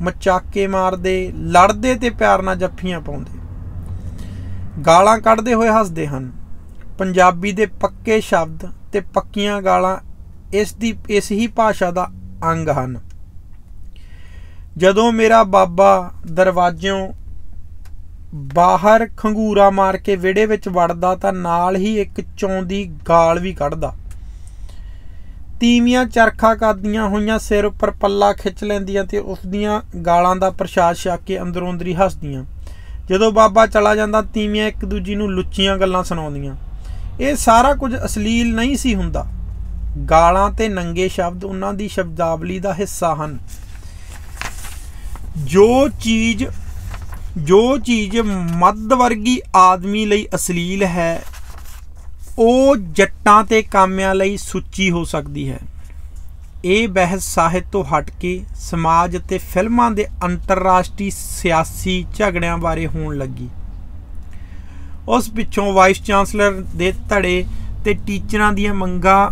मचाके मारदे, लड़दे ते प्यार नाल जफ्फियां पाउंदे, गालां कढदे होए हसदे हन। पंजाबी दे पक्के शब्द ते पक्कियां गालां इस ही भाषा दा अंग हन। जदों मेरा बाबा दरवाजों बाहर खंगूरा मार के विहड़े विच वड़दा तां नाल ही एक चौंदी गाल भी कढ़दा। तीवियां चरखा करदियां होइयां सिर उपर पल्ला खिच लैंदियां ते उसदियां गालां दा प्रसाद छक के अंदरों अंदरी हसदियां। जदों बाबा चला जांदा तीवियां एक दूजी नूं लुच्चियां गल्लां सुणाउंदियां। ये सारा कुछ अश्लील नहीं सी हुंदा। गालां ते नंगे शब्द उन्हां दी शब्दावली दा हिस्सा हन। जो चीज़ मध्यवर्गी आदमी लई अश्लील है वो जट्टां ते कामियां लई सुच्ची हो सकती है। ये बहस ਸਾਹਿਤ तो हट के समाज ते फिल्मां दे अंतरराष्ट्रीय सियासी झगड़ियां बारे होण लगी। उस पिछों वाइस चांसलर दे धड़े ते टीचरां दीयां मंगां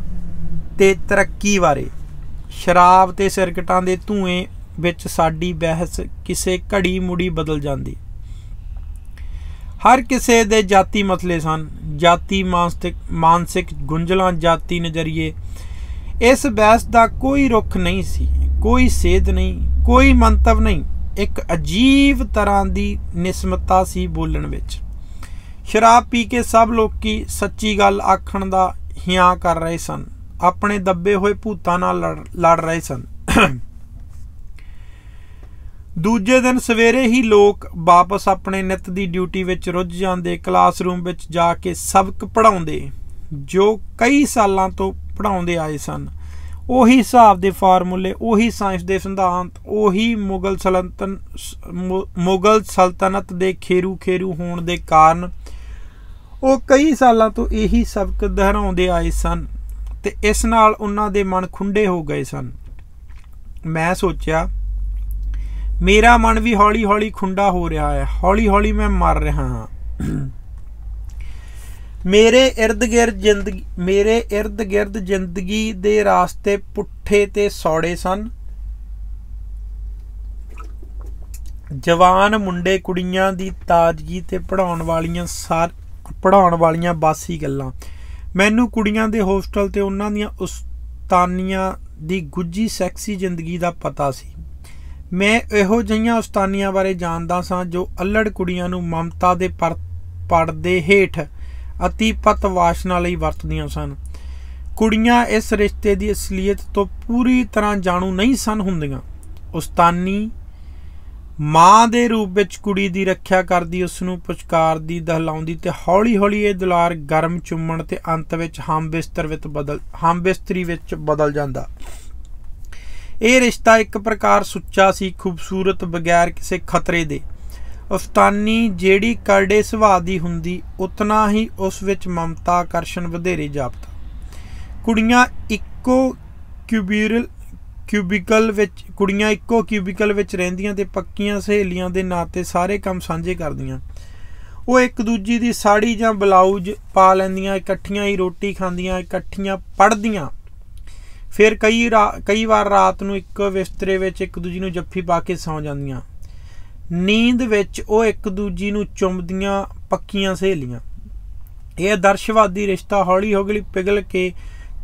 ते तरक्की बारे, शराब ते सिरकटां दे धुएं विच साडी बहस किसे घड़ी मुड़ी बदल जाती। हर किसे दे जाति मसले सन, जाति मानसिक गुंझलां, जाति नज़रिए। इस बहस का कोई रुख नहीं सी, कोई सेध नहीं, कोई मंतव नहीं। एक अजीब तरह की निस्मता सी बोलण विच। शराब पी के सब लोग सच्ची गल आखण दा हियां कर रहे सन, अपने दबे हुए भूतां नाल लड़ रहे सन। दूजे दिन सवेरे ही लोग वापस अपने नित की ड्यूटी विच रुझ जाते, क्लासरूम विच जाके सबक पढ़ाउंदे जो कई सालों तो पढ़ाउंदे आए सन। उही हिसाब के फार्मूले, उही साइंस के सिद्धांत, उही मुगल सल्तनत के खेरू खेरू होने के कारण वो कई सालों तो यही सबक दोहराउंदे आए सन ते इस नाल उन्हां दे मन खुंडे हो गए सन। मैं सोचा मेरा मन भी हौली हौली खुंडा हो रहा है, हौली हौली मैं मर रहा हाँ। मेरे इर्द गिर्द जिंदगी दे रास्ते पुट्ठे ते सौड़े सन। जवान मुंडे कुड़ियां दी ताजगी ते पढ़ाउण वालियां बासी गल्लां। मैनू कुड़ियां दे होस्टल ते उन्हां दियां उस्तानियां दी गुज्जी सैक्सी जिंदगी दा पता सी। मैं इहो जिहियां उस्तानियां बारे जानदा सां जो अल्लड़ कुड़ियां नूं ममता दे पड़दे हेठ अति पत वासना लई वरतदियां सन। कुड़ियां इस रिश्ते की असलीयत तो पूरी तरह जाणू नहीं सन हुंदियां। उस्तानी ਮਾਂ ਦੇ ਰੂਪ ਵਿੱਚ ਕੁੜੀ ਦੀ ਰੱਖਿਆ ਕਰਦੀ, ਉਸ ਨੂੰ ਪੁਚਕਾਰਦੀ, ਦਹਿਲਾਉਂਦੀ ਤੇ ਹੌਲੀ ਹੌਲੀ ਇਹ ਦੁਲਾਰ ਗਰਮ ਚੁੰਮਣ ਤੇ ਅੰਤ ਵਿੱਚ ਹਮਬਿਸਤਰੀ ਵਿੱਚ ਬਦਲ ਜਾਂਦਾ। ਇਹ ਰਿਸ਼ਤਾ ਇੱਕ ਪ੍ਰਕਾਰ ਸੁੱਚਾ ਸੀ, ਖੂਬਸੂਰਤ, ਬਗੈਰ ਕਿਸੇ ਖਤਰੇ ਦੇ। ਉਸਤਾਨੀ ਜਿਹੜੀ ਕਰੜੇ ਸੁਭਾਅ ਦੀ ਹੁੰਦੀ, ਉਤਨਾ ਹੀ ਉਸ ਵਿੱਚ ਮਮਤਾ, ਆਕਰਸ਼ਣ ਵਧੇਰੇ ਜਾਪਦਾ। ਕੁੜੀਆਂ ਇੱਕੋ ਕਿਊਬਿਕਲ ਵਿੱਚ ਰਹਿੰਦੀਆਂ ਤੇ ਪੱਕੀਆਂ ਸਹੇਲੀਆਂ ਦੇ ਨਾਤੇ ਸਾਰੇ ਕੰਮ ਸਾਂਝੇ ਕਰਦੀਆਂ। ਉਹ ਇੱਕ ਦੂਜੀ ਦੀ ਸਾੜੀ ਜਾਂ ਬਲਾਊਜ਼ ਪਾ ਲੈਂਦੀਆਂ, ਇਕੱਠੀਆਂ ਹੀ ਰੋਟੀ ਖਾਂਦੀਆਂ, ਇਕੱਠੀਆਂ ਪੜ੍ਹਦੀਆਂ। ਫਿਰ ਕਈ ਵਾਰ ਰਾਤ ਨੂੰ ਇੱਕ ਬਿਸਤਰੇ ਵਿੱਚ ਇੱਕ ਦੂਜੀ ਨੂੰ ਜੱਫੀ ਪਾ ਕੇ ਸੌਂ ਜਾਂਦੀਆਂ। ਨੀਂਦ ਵਿੱਚ ਉਹ ਇੱਕ ਦੂਜੀ ਨੂੰ ਚੁੰਮਦੀਆਂ, ਪੱਕੀਆਂ ਸਹੇਲੀਆਂ। ਇਹ ਆਦਰਸ਼ਵਾਦੀ ਰਿਸ਼ਤਾ ਹੌਲੀ ਹੌਲੀ ਪਿਘਲ ਕੇ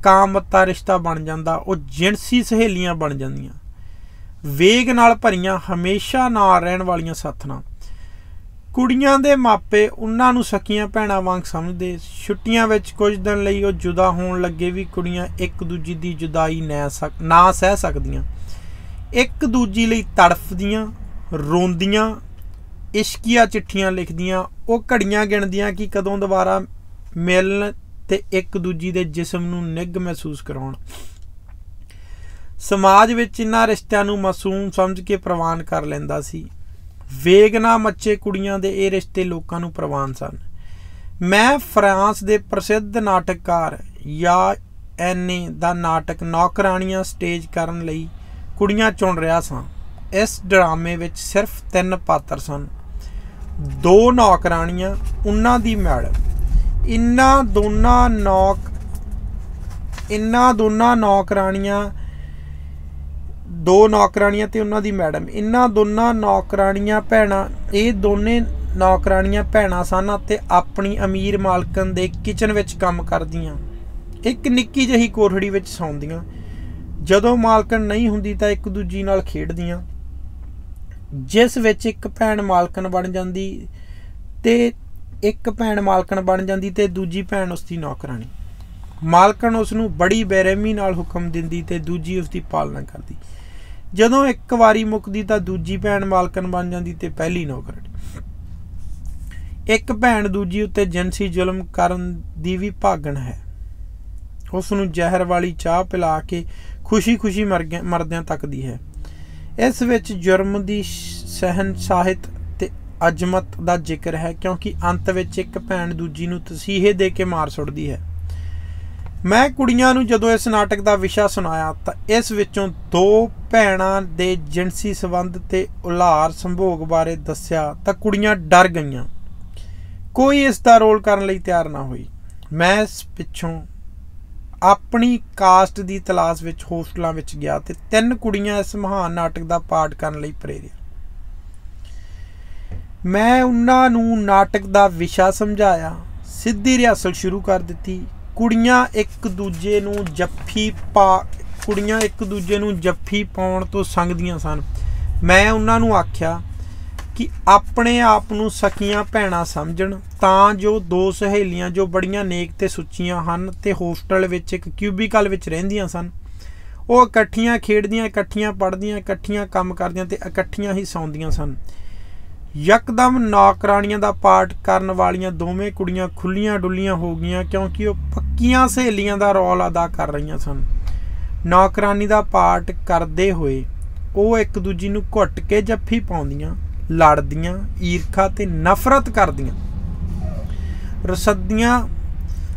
ਕਾਮਤਾ ਰਿਸ਼ਤਾ ਬਣ ਜਾਂਦਾ। ਉਹ ਜਿਣਸੀ ਸਹੇਲੀਆਂ ਬਣ ਜਾਂਦੀਆਂ, ਵੇਗ ਨਾਲ ਭਰੀਆਂ, ਹਮੇਸ਼ਾ ਨਾਲ ਰਹਿਣ ਵਾਲੀਆਂ ਸਾਥਣਾਂ। ਕੁੜੀਆਂ ਦੇ ਮਾਪੇ ਉਹਨਾਂ ਨੂੰ ਸਕੀਆਂ ਭੈਣਾਂ ਵਾਂਗ ਸਮਝਦੇ। ਛੁੱਟੀਆਂ ਵਿੱਚ ਕੁਝ ਦਿਨ ਲਈ ਉਹ ਜੁਦਾ ਹੋਣ ਲੱਗੇ ਵੀ ਕੁੜੀਆਂ ਇੱਕ ਦੂਜੀ ਦੀ ਜੁਦਾਈ ਨਾ ਸਹਿ ਸਕਦੀਆਂ। ਇੱਕ ਦੂਜੀ ਲਈ ਤੜਫਦੀਆਂ, ਰੋਂਦੀਆਂ, ਇਸ਼ਕੀਆ ਚਿੱਠੀਆਂ ਲਿਖਦੀਆਂ। ਉਹ ਘੜੀਆਂ ਗਿਣਦੀਆਂ ਕਿ ਕਦੋਂ ਦੁਬਾਰਾ ਮਿਲਣ ਤੇ ਇੱਕ ਦੂਜੀ ਦੇ ਜਿਸਮ ਨੂੰ ਨਿੱਘ ਮਹਿਸੂਸ ਕਰਾਉਣ। ਸਮਾਜ ਵਿੱਚ ਇਹਨਾਂ ਰਿਸ਼ਤਿਆਂ ਨੂੰ ਮਾਸੂਮ ਸਮਝ ਕੇ ਪ੍ਰਵਾਨ ਕਰ ਲੈਂਦਾ ਸੀ। ਵੇਗ ਨਾ ਮੱਚੇ ਕੁੜੀਆਂ ਦੇ ਇਹ ਰਿਸ਼ਤੇ ਲੋਕਾਂ ਨੂੰ ਪ੍ਰਵਾਨ ਸਨ। ਮੈਂ ਫਰਾਂਸ ਦੇ ਪ੍ਰਸਿੱਧ ਨਾਟਕਕਾਰ ਯਾਨੇ ਦਾ ਨਾਟਕ ਨੌਕਰਾਣੀਆਂ ਸਟੇਜ ਕਰਨ ਲਈ ਕੁੜੀਆਂ ਚੁਣ ਰਿਹਾ ਸਾਂ। ਇਸ ਡਰਾਮੇ ਵਿੱਚ ਸਿਰਫ 3 ਪਾਤਰ ਸਨ। 2 ਨੌਕਰਾਣੀਆਂ, ਉਹਨਾਂ ਦੀ ਮੈਡਮ। ਇਹਨਾਂ ਦੋਨਾਂ ਨੌਕਰਾਣੀਆਂ 2 ਨੌਕਰਾਣੀਆਂ ਤੇ ਉਹਨਾਂ ਦੀ ਮੈਡਮ। ਇਹਨਾਂ ਦੋਨਾਂ ਨੌਕਰਾਣੀਆਂ ਭੈਣਾਂ ਇਹ ਦੋਨੇ ਨੌਕਰਾਣੀਆਂ ਭੈਣਾਂ ਸਨ ਅਤੇ ਆਪਣੀ ਅਮੀਰ ਮਾਲਕਣ ਦੇ ਕਿਚਨ ਵਿੱਚ ਕੰਮ ਕਰਦੀਆਂ। ਇੱਕ ਨਿੱਕੀ ਜਿਹੀ ਕੋਠੜੀ ਵਿੱਚ ਸੌਂਦੀਆਂ। ਜਦੋਂ ਮਾਲਕਣ ਨਹੀਂ ਹੁੰਦੀ ਤਾਂ ਇੱਕ ਦੂਜੀ ਨਾਲ ਖੇਡਦੀਆਂ, ਜਿਸ ਵਿੱਚ ਇੱਕ ਭੈਣ ਮਾਲਕਣ ਬਣ ਜਾਂਦੀ ਤੇ ਦੂਜੀ ਭੈਣ ਉਸਦੀ ਨੌਕਰਾਣੀ। ਮਾਲਕਣ ਉਸ ਨੂੰ ਬੜੀ ਬੇਰਹਿਮੀ ਨਾਲ ਹੁਕਮ ਦਿੰਦੀ ਤੇ ਦੂਜੀ ਉਸਦੀ ਪਾਲਣਾ ਕਰਦੀ। ਜਦੋਂ ਇੱਕ ਵਾਰੀ ਮੁੱਕਦੀ ਤਾਂ ਦੂਜੀ ਭੈਣ ਮਾਲਕਣ ਬਣ ਜਾਂਦੀ ਤੇ ਪਹਿਲੀ ਨੌਕਰਾਣੀ। ਇੱਕ ਭੈਣ ਦੂਜੀ ਉੱਤੇ ਜਿਨਸੀ ਜ਼ੁਲਮ ਕਰਨ ਦੀ ਵੀ ਭਾਗਣ ਹੈ। ਉਸ ਨੂੰ ਜ਼ਹਿਰ ਵਾਲੀ ਚਾਹ ਪਿਲਾ ਕੇ ਖੁਸ਼ੀ ਮਰਦਿਆਂ ਤੱਕਦੀ ਹੈ। ਇਸ ਵਿੱਚ ਜੁਰਮ ਦੀ ਸਹਿਨਸ਼ਾਹਿਤ ਤੇ ਅਜ਼ਮਤ ਦਾ ਜ਼ਿਕਰ ਹੈ, ਕਿਉਂਕਿ ਅੰਤ ਵਿੱਚ ਇੱਕ ਭੈਣ ਦੂਜੀ ਨੂੰ ਤਸੀਹੇ ਦੇ ਕੇ ਮਾਰ ਸੁੱਟਦੀ ਹੈ। ਮੈਂ ਕੁੜੀਆਂ ਨੂੰ ਜਦੋਂ ਇਸ ਨਾਟਕ ਦਾ ਵਿਸ਼ਾ ਸੁਣਾਇਆ ਤਾਂ ਇਸ ਵਿੱਚੋਂ 2 ਭੈਣਾਂ ਦੇ ਜਿਨਸੀ ਸੰਬੰਧ ਤੇ ਉਲਾਰ ਸੰਭੋਗ ਬਾਰੇ ਦੱਸਿਆ ਤਾਂ ਕੁੜੀਆਂ ਡਰ ਗਈਆਂ। ਕੋਈ ਇਸ ਦਾ ਰੋਲ ਕਰਨ ਲਈ ਤਿਆਰ ਨਾ ਹੋਈ। ਮੈਂ ਇਸ ਪਿੱਛੋਂ ਆਪਣੀ ਕਾਸਟ ਦੀ ਤਲਾਸ਼ ਵਿੱਚ ਹੋਸਟਲਾਂ ਵਿੱਚ ਗਿਆ ਤੇ 3 ਕੁੜੀਆਂ ਇਸ ਮਹਾਨ ਨਾਟਕ ਦਾ ਪਾਠ ਕਰਨ ਲਈ ਪ੍ਰੇਰਿਆ। ਮੈਂ ਉਹਨਾਂ ਨੂੰ ਨਾਟਕ ਦਾ ਵਿਸ਼ਾ ਸਮਝਾਇਆ, ਸਿੱਧੀ ਰਿਹਰਸਲ ਸ਼ੁਰੂ ਕਰ ਦਿੱਤੀ। ਕੁੜੀਆਂ ਇੱਕ ਦੂਜੇ ਨੂੰ ਜੱਫੀ ਪਾਉਣ ਤੋਂ ਸੰਗਦੀਆਂ ਸਨ। ਮੈਂ ਉਹਨਾਂ ਨੂੰ ਆਖਿਆ ਕਿ ਆਪਣੇ ਆਪ ਨੂੰ ਸਕੀਆਂ ਭੈਣਾਂ ਸਮਝਣ, ਤਾਂ ਜੋ 2 ਸਹੇਲੀਆਂ ਜੋ ਬੜੀਆਂ ਨੇਕ ਤੇ ਸੁੱਚੀਆਂ ਹਨ ਤੇ ਹੋਸਟਲ ਵਿੱਚ ਇੱਕ ਕਿਊਬੀਕਲ ਵਿੱਚ ਰਹਿੰਦੀਆਂ ਸਨ, ਉਹ ਇਕੱਠੀਆਂ ਖੇਡਦੀਆਂ, ਇਕੱਠੀਆਂ ਪੜ੍ਹਦੀਆਂ, ਇਕੱਠੀਆਂ ਕੰਮ ਕਰਦੀਆਂ ਤੇ ਇਕੱਠੀਆਂ ਹੀ ਸੌਂਦੀਆਂ ਸਨ। ਯਕਦਮ ਨੌਕਰਾਣੀਆਂ ਦਾ ਪਾਠ ਕਰਨ ਵਾਲੀਆਂ ਦੋਵੇਂ ਕੁੜੀਆਂ ਖੁੱਲੀਆਂ ਡੁੱਲੀਆਂ ਹੋ ਗਈਆਂ, ਕਿਉਂਕਿ ਉਹ ਪੱਕੀਆਂ ਸਹੇਲੀਆਂ ਦਾ ਰੋਲ ਅਦਾ ਕਰ ਰਹੀਆਂ ਸਨ। ਨੌਕਰਾਨੀ ਦਾ ਪਾਠ ਕਰਦੇ ਹੋਏ ਉਹ ਇੱਕ ਦੂਜੀ ਨੂੰ ਘੁੱਟ ਕੇ ਜੱਫੀ ਪਾਉਂਦੀਆਂ, ਲੜਦੀਆਂ, ਈਰਖਾ ਤੇ ਨਫ਼ਰਤ ਕਰਦੀਆਂ,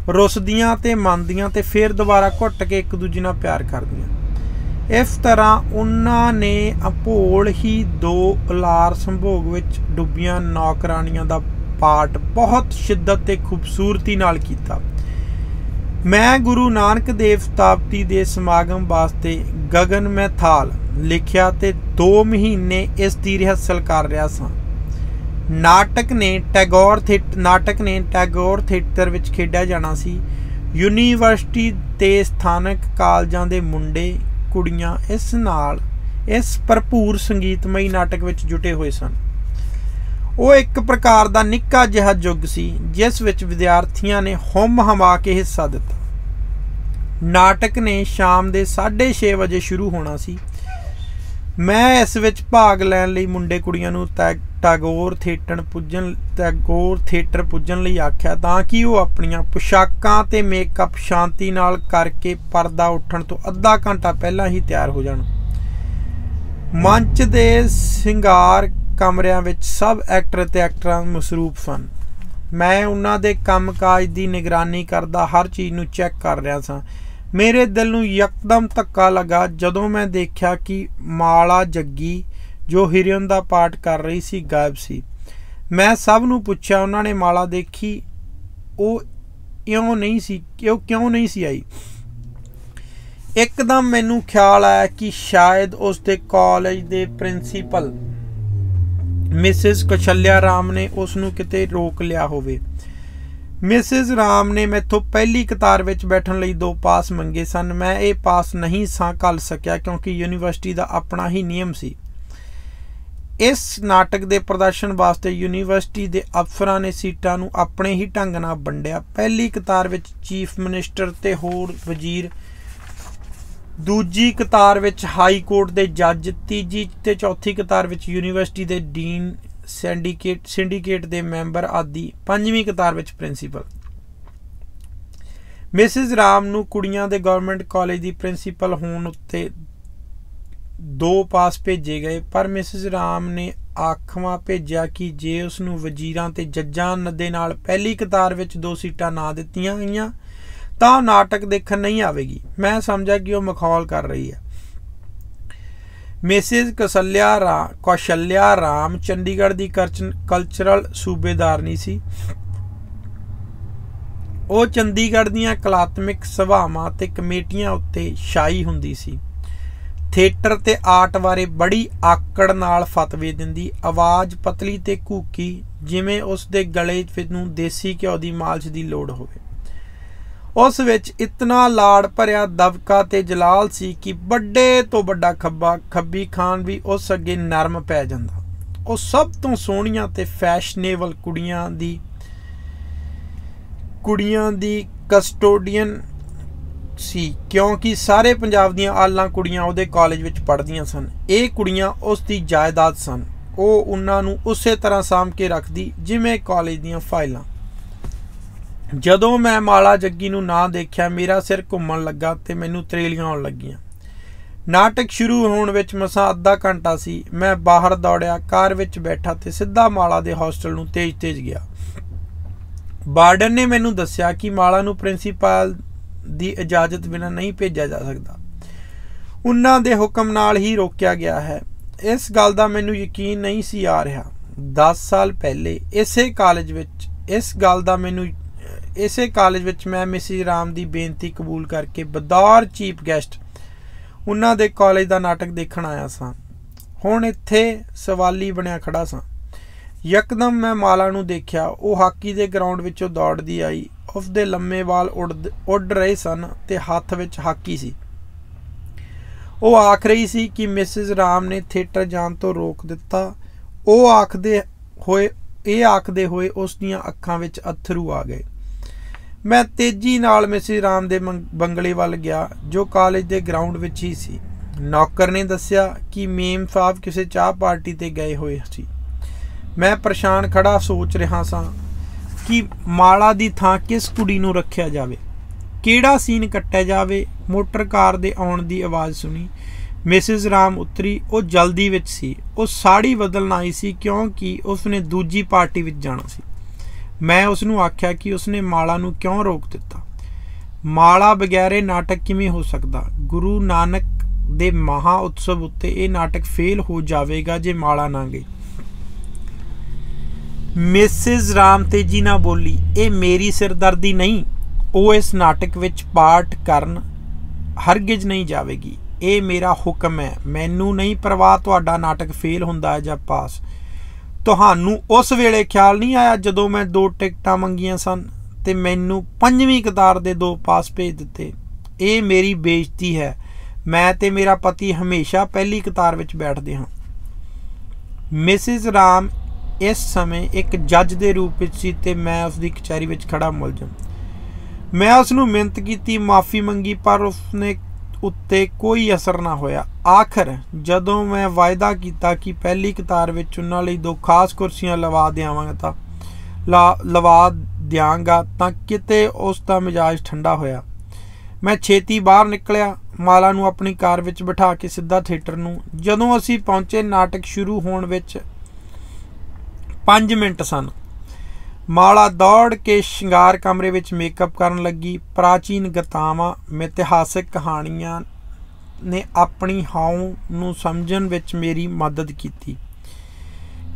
ਰੁੱਸਦੀਆਂ ਤੇ ਮੰਨਦੀਆਂ ਤੇ ਫਿਰ ਦੁਬਾਰਾ ਘੁੱਟ ਕੇ ਇੱਕ ਦੂਜੇ ਨਾਲ ਪਿਆਰ ਕਰਦੀਆਂ। ਇਸ ਤਰ੍ਹਾਂ ਉਹਨਾਂ ਨੇ ਅਭੋਲ ਹੀ 2 ਉਲਾਰ ਸੰਭੋਗ ਵਿੱਚ ਡੁੱਬੀਆਂ ਨੌਕਰਾਣੀਆਂ ਦਾ ਪਾਠ ਬਹੁਤ ਸ਼ਿੱਦਤ ਤੇ ਖੂਬਸੂਰਤੀ ਨਾਲ ਕੀਤਾ। ਮੈਂ ਗੁਰੂ ਨਾਨਕ ਦੇਵ ਸ਼ਤਾਬਦੀ ਦੇ ਸਮਾਗਮ ਵਾਸਤੇ ਗਗਨ ਮੈਥਾਲ ਲਿਖਿਆ ਤੇ 2 ਮਹੀਨੇ ਇਸ ਦੀ ਰਿਹਰਸਲ ਕਰ ਰਿਹਾ ਸਾਂ। ਨਾਟਕ ਨੇ ਟੈਗੋਰ ਥੀਏਟਰ ਵਿੱਚ ਖੇਡਿਆ ਜਾਣਾ ਸੀ। ਯੂਨੀਵਰਸਿਟੀ ਤੇ ਸਥਾਨਕ ਕਾਲਜਾਂ ਦੇ ਮੁੰਡੇ ਕੁੜੀਆਂ ਇਸ ਭਰਪੂਰ ਸੰਗੀਤਮਈ ਨਾਟਕ ਵਿੱਚ ਜੁਟੇ ਹੋਏ ਸਨ। ਉਹ ਇੱਕ ਪ੍ਰਕਾਰ ਦਾ ਨਿੱਕਾ ਜਿਹਾ ਯੁੱਗ ਸੀ ਜਿਸ ਵਿੱਚ ਵਿਦਿਆਰਥੀਆਂ ਨੇ ਹੁੰਮ ਹਮਾ ਕੇ ਹਿੱਸਾ ਦਿੱਤਾ। ਨਾਟਕ ਨੇ ਸ਼ਾਮ ਦੇ 6:30 ਵਜੇ ਸ਼ੁਰੂ ਹੋਣਾ ਸੀ। मैं इस विच भाग लैण लई मुंडे कुड़ियां नूं टैगोर थिएटर पुज्जण लई आख्या तां कि वो अपणियां पोशाकां ते मेकअप शांति नाल करके परदा उठण तो अद्धा घंटा पहलां ही तैयार हो जाण। मंच दे सिंगार कमरिਆਂ ਵਿੱਚ सब एक्टर ते एक्टरां मसरूफ सन। मैं उन्हां दे काम काज दी निगरानी करदा हर चीज़ नूं चैक कर रहा सां। मेरे दिल नूं यकदम धक्का लगा जदों मैं देखा कि माला जग्गी जो हीरोइन दा पार्ट कर रही सी गायब सी। मैं सब नूं पुछया उन्हां ने माला देखी, वो क्यों नहीं सी आई। एकदम मैनू ख्याल आया कि शायद उसके कॉलेज के प्रिंसीपल मिसिज कौशल्या राम ने उसनू किते रोक लिया होवे। मिसिज राम ने मैथों पहली कतार विच बैठण लई 2 पास मंगे सन। मैं ये पास नहीं सा घल सकिया क्योंकि यूनीवर्सिटी का अपना ही नियम सी। इस नाटक के प्रदर्शन वास्ते यूनीवर्सिटी के अफसरां ने सीटां नूं अपने ही ढंग नाल वंडिया। पहली कतार विच चीफ मिनिस्टर ते होर वजीर, दूजी कतार विच हाई कोर्ट के जज, तीजी ते चौथी कतार विच यूनीवर्सिटी के डीन, सिंडीकेट के मैंबर आदि, पंजवीं कतार विच प्रिंसीपल। मिसिज राम नूं कुड़ियां दे गवर्नमेंट कॉलेज की प्रिंसीपल होण उत्ते 2 पास भेजे गए, पर मिसिज राम ने आखवा भेजा कि जे उसनूं वजीरां ते जज्जां दे नाल पहली कतार विच 2 सीटां ना दित्तियां गईयां तां नाटक देखण नहीं आवेगी। मैं समझा कि वह मखौल कर रही है। मिसिज कौशल्या राम चंडीगढ़ की कल्चरल सूबेदारनी सी। वो चंडीगढ़ दीआं कलात्मक सभावां ते कमेटियां उत्ते शाही हुंदी सी। थिएटर ते आर्ट बारे बड़ी आकड़ नाल फतवे दिंदी। आवाज़ पतली ते घूकी जिवें उस दे गले नूं देसी घिओ दी मालिश दी लोड़ होवे। उस विच इतना लाड़ भरिया दबका ते जलाल सी कि बड़े तो बड़ा खब्बी खान भी उस अगे नरम पै जांदा। वो सब तो सोहणियां ते फैशनेबल कुड़ियां दी कस्टोडियन सी क्योंकि सारे पंजाब दीआं आलां कुड़ियां उहदे कॉलेज विच पढ़दियां सन। ये कुड़ियां उसकी जायदाद सन। वो उन्हां नूं उसे तरह साम के रखदी जिवें कॉलेज दीआं फाइलां। जदों मैं माला जग्गी नूं ना देखिया मेरा सिर घुम्मण लगा ते मैनूं त्रेलियां आउण लगियां। नाटक शुरू होण विच मसां अद्धा घंटा सी। मैं बाहर दौड़िया, कार विच बैठा ते सिद्धा माला दे हॉस्टल नूं तेज गया। वार्डन ने मैनूं दस्सिया कि माला नूं प्रिंसीपल दी इजाजत बिना नहीं भेजा जा सकदा। उन्हां दे हुक्म नाल ही रोकिया गया है। इस गल दा मैनूं यकीन नहीं सी आ रहा। 10 साल पहले इसे कॉलेज विच मैं मिसिज राम की बेनती कबूल करके बतौर चीफ गैसट उन्हां दे कॉलेज का नाटक देखण आया सां। हुण इत्थे सवाली बनिया खड़ा सां। यकदम मैं माला नूं देखिया। वो हाकी दे ग्राउंड विचों दौड़दी आई। उसदे लम्मे वाल उड़ रहे सन ते हत्थ विच हाकी सी। वो आख रही सी कि मिसिज राम ने थिएटर जाण तो रोक दिता। वो आखदे होए उस दीआं अखां विच अथरू आ गए। मैं तेजी नाल मिसिज राम दे बंगले वल गया जो कॉलेज के ग्राउंड विच ही सी। नौकर ने दस्सिया कि मेम साहब किसी चाह पार्टी ते गए हुए सी। मैं परेशान खड़ा सोच रहा सां कि माला दी थां किस कुड़ी नूं रखिया जावे, किहड़ा सीन कट्टिया जावे। मोटर कार दे आउण दी आवाज़ सुनी। मिसिज राम उतरी। वो जल्दी विच सी। वो साड़ी बदलण आई सी क्योंकि उसने दूजी पार्टी विच जाना सी। मैं उसनूं आख्या कि उसने माला नूं क्यों रोक दिता। माला बगैरे नाटक किवें हो सकदा। गुरु नानक दे महा उत्सव उत्ते यह नाटक फेल हो जाएगा जे माला ना गई। मिसिज राम तेजी ना बोली, ये मेरी सिरदर्दी नहीं। वो इस नाटक विच पार्ट करन हरगिज नहीं जाएगी। ये मेरा हुक्म है। मैनू नहीं परवाह तुहाडा नाटक फेल हुंदा है जां पास। तुहानू उस वेले ख्याल नहीं आया जदों मैं 2 टिकटां मंगियां सन ते मैनू 5वीं कतार दे 2 पास भेज दिते। ये मेरी बेइज्जती है। मैं ते मेरा पति हमेशा पहली कतार विच बैठदे हां। मिसिज राम इस समय एक जज के रूप में सी ते मैं उसकी कचहरी विच खड़ा मुलजम। मैं उसनूं मिन्नत कीती, माफ़ी मंगी, पर उत्ते कोई असर ना होया। आखिर जदों मैं वायदा किया कि पहली कतार विच उन्हां लई 2 खास कुर्सियां लवा दियांगा तां किते उसका मिजाज ठंडा होया। मैं छेती बाहर निकलिया, माला नूं अपनी कार विच बिठा के सीधा थिएटर नूं। जदों असीं पहुंचे, नाटक शुरू होण विच 5 मिनट सन। माला दौड़ के श्रृंगार कमरे विच मेकअप करन लगी। प्राचीन गतावां मितिहासिक कहानियां ने अपनी हाउ नूं समझण विच मेरी मदद की।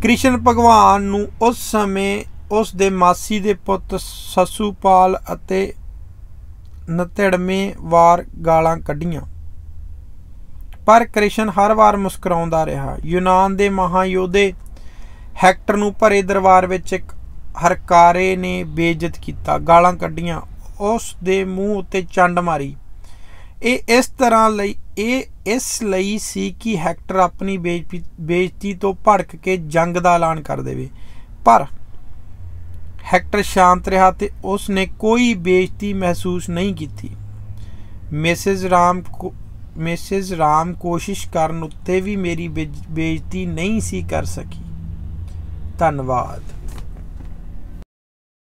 कृष्ण भगवान नूं उस समय उस दे मासी दे पुत ससुपाल अते 99 वार गालां कढ़ियां, पर कृष्ण हर वार मुस्कुराउंदा रहा। यूनान दे महायोधे हैक्टर नूं भरे दरबार विच एक हरकारे ने बेइज्जत किया, गालां कढ़ियां, उस दे मूँह उत्ते चंड मारी। इस लई सी कि हैक्टर अपनी बेइज्जती तो भड़क के जंग दा ऐलान कर देवे, पर हैक्टर शांत रहा ते उसने कोई बेइज्जती महसूस नहीं की। मिसेज राम कोशिश करन उत्ते भी मेरी बेइज्जती नहीं सी कर सकी। धन्यवाद।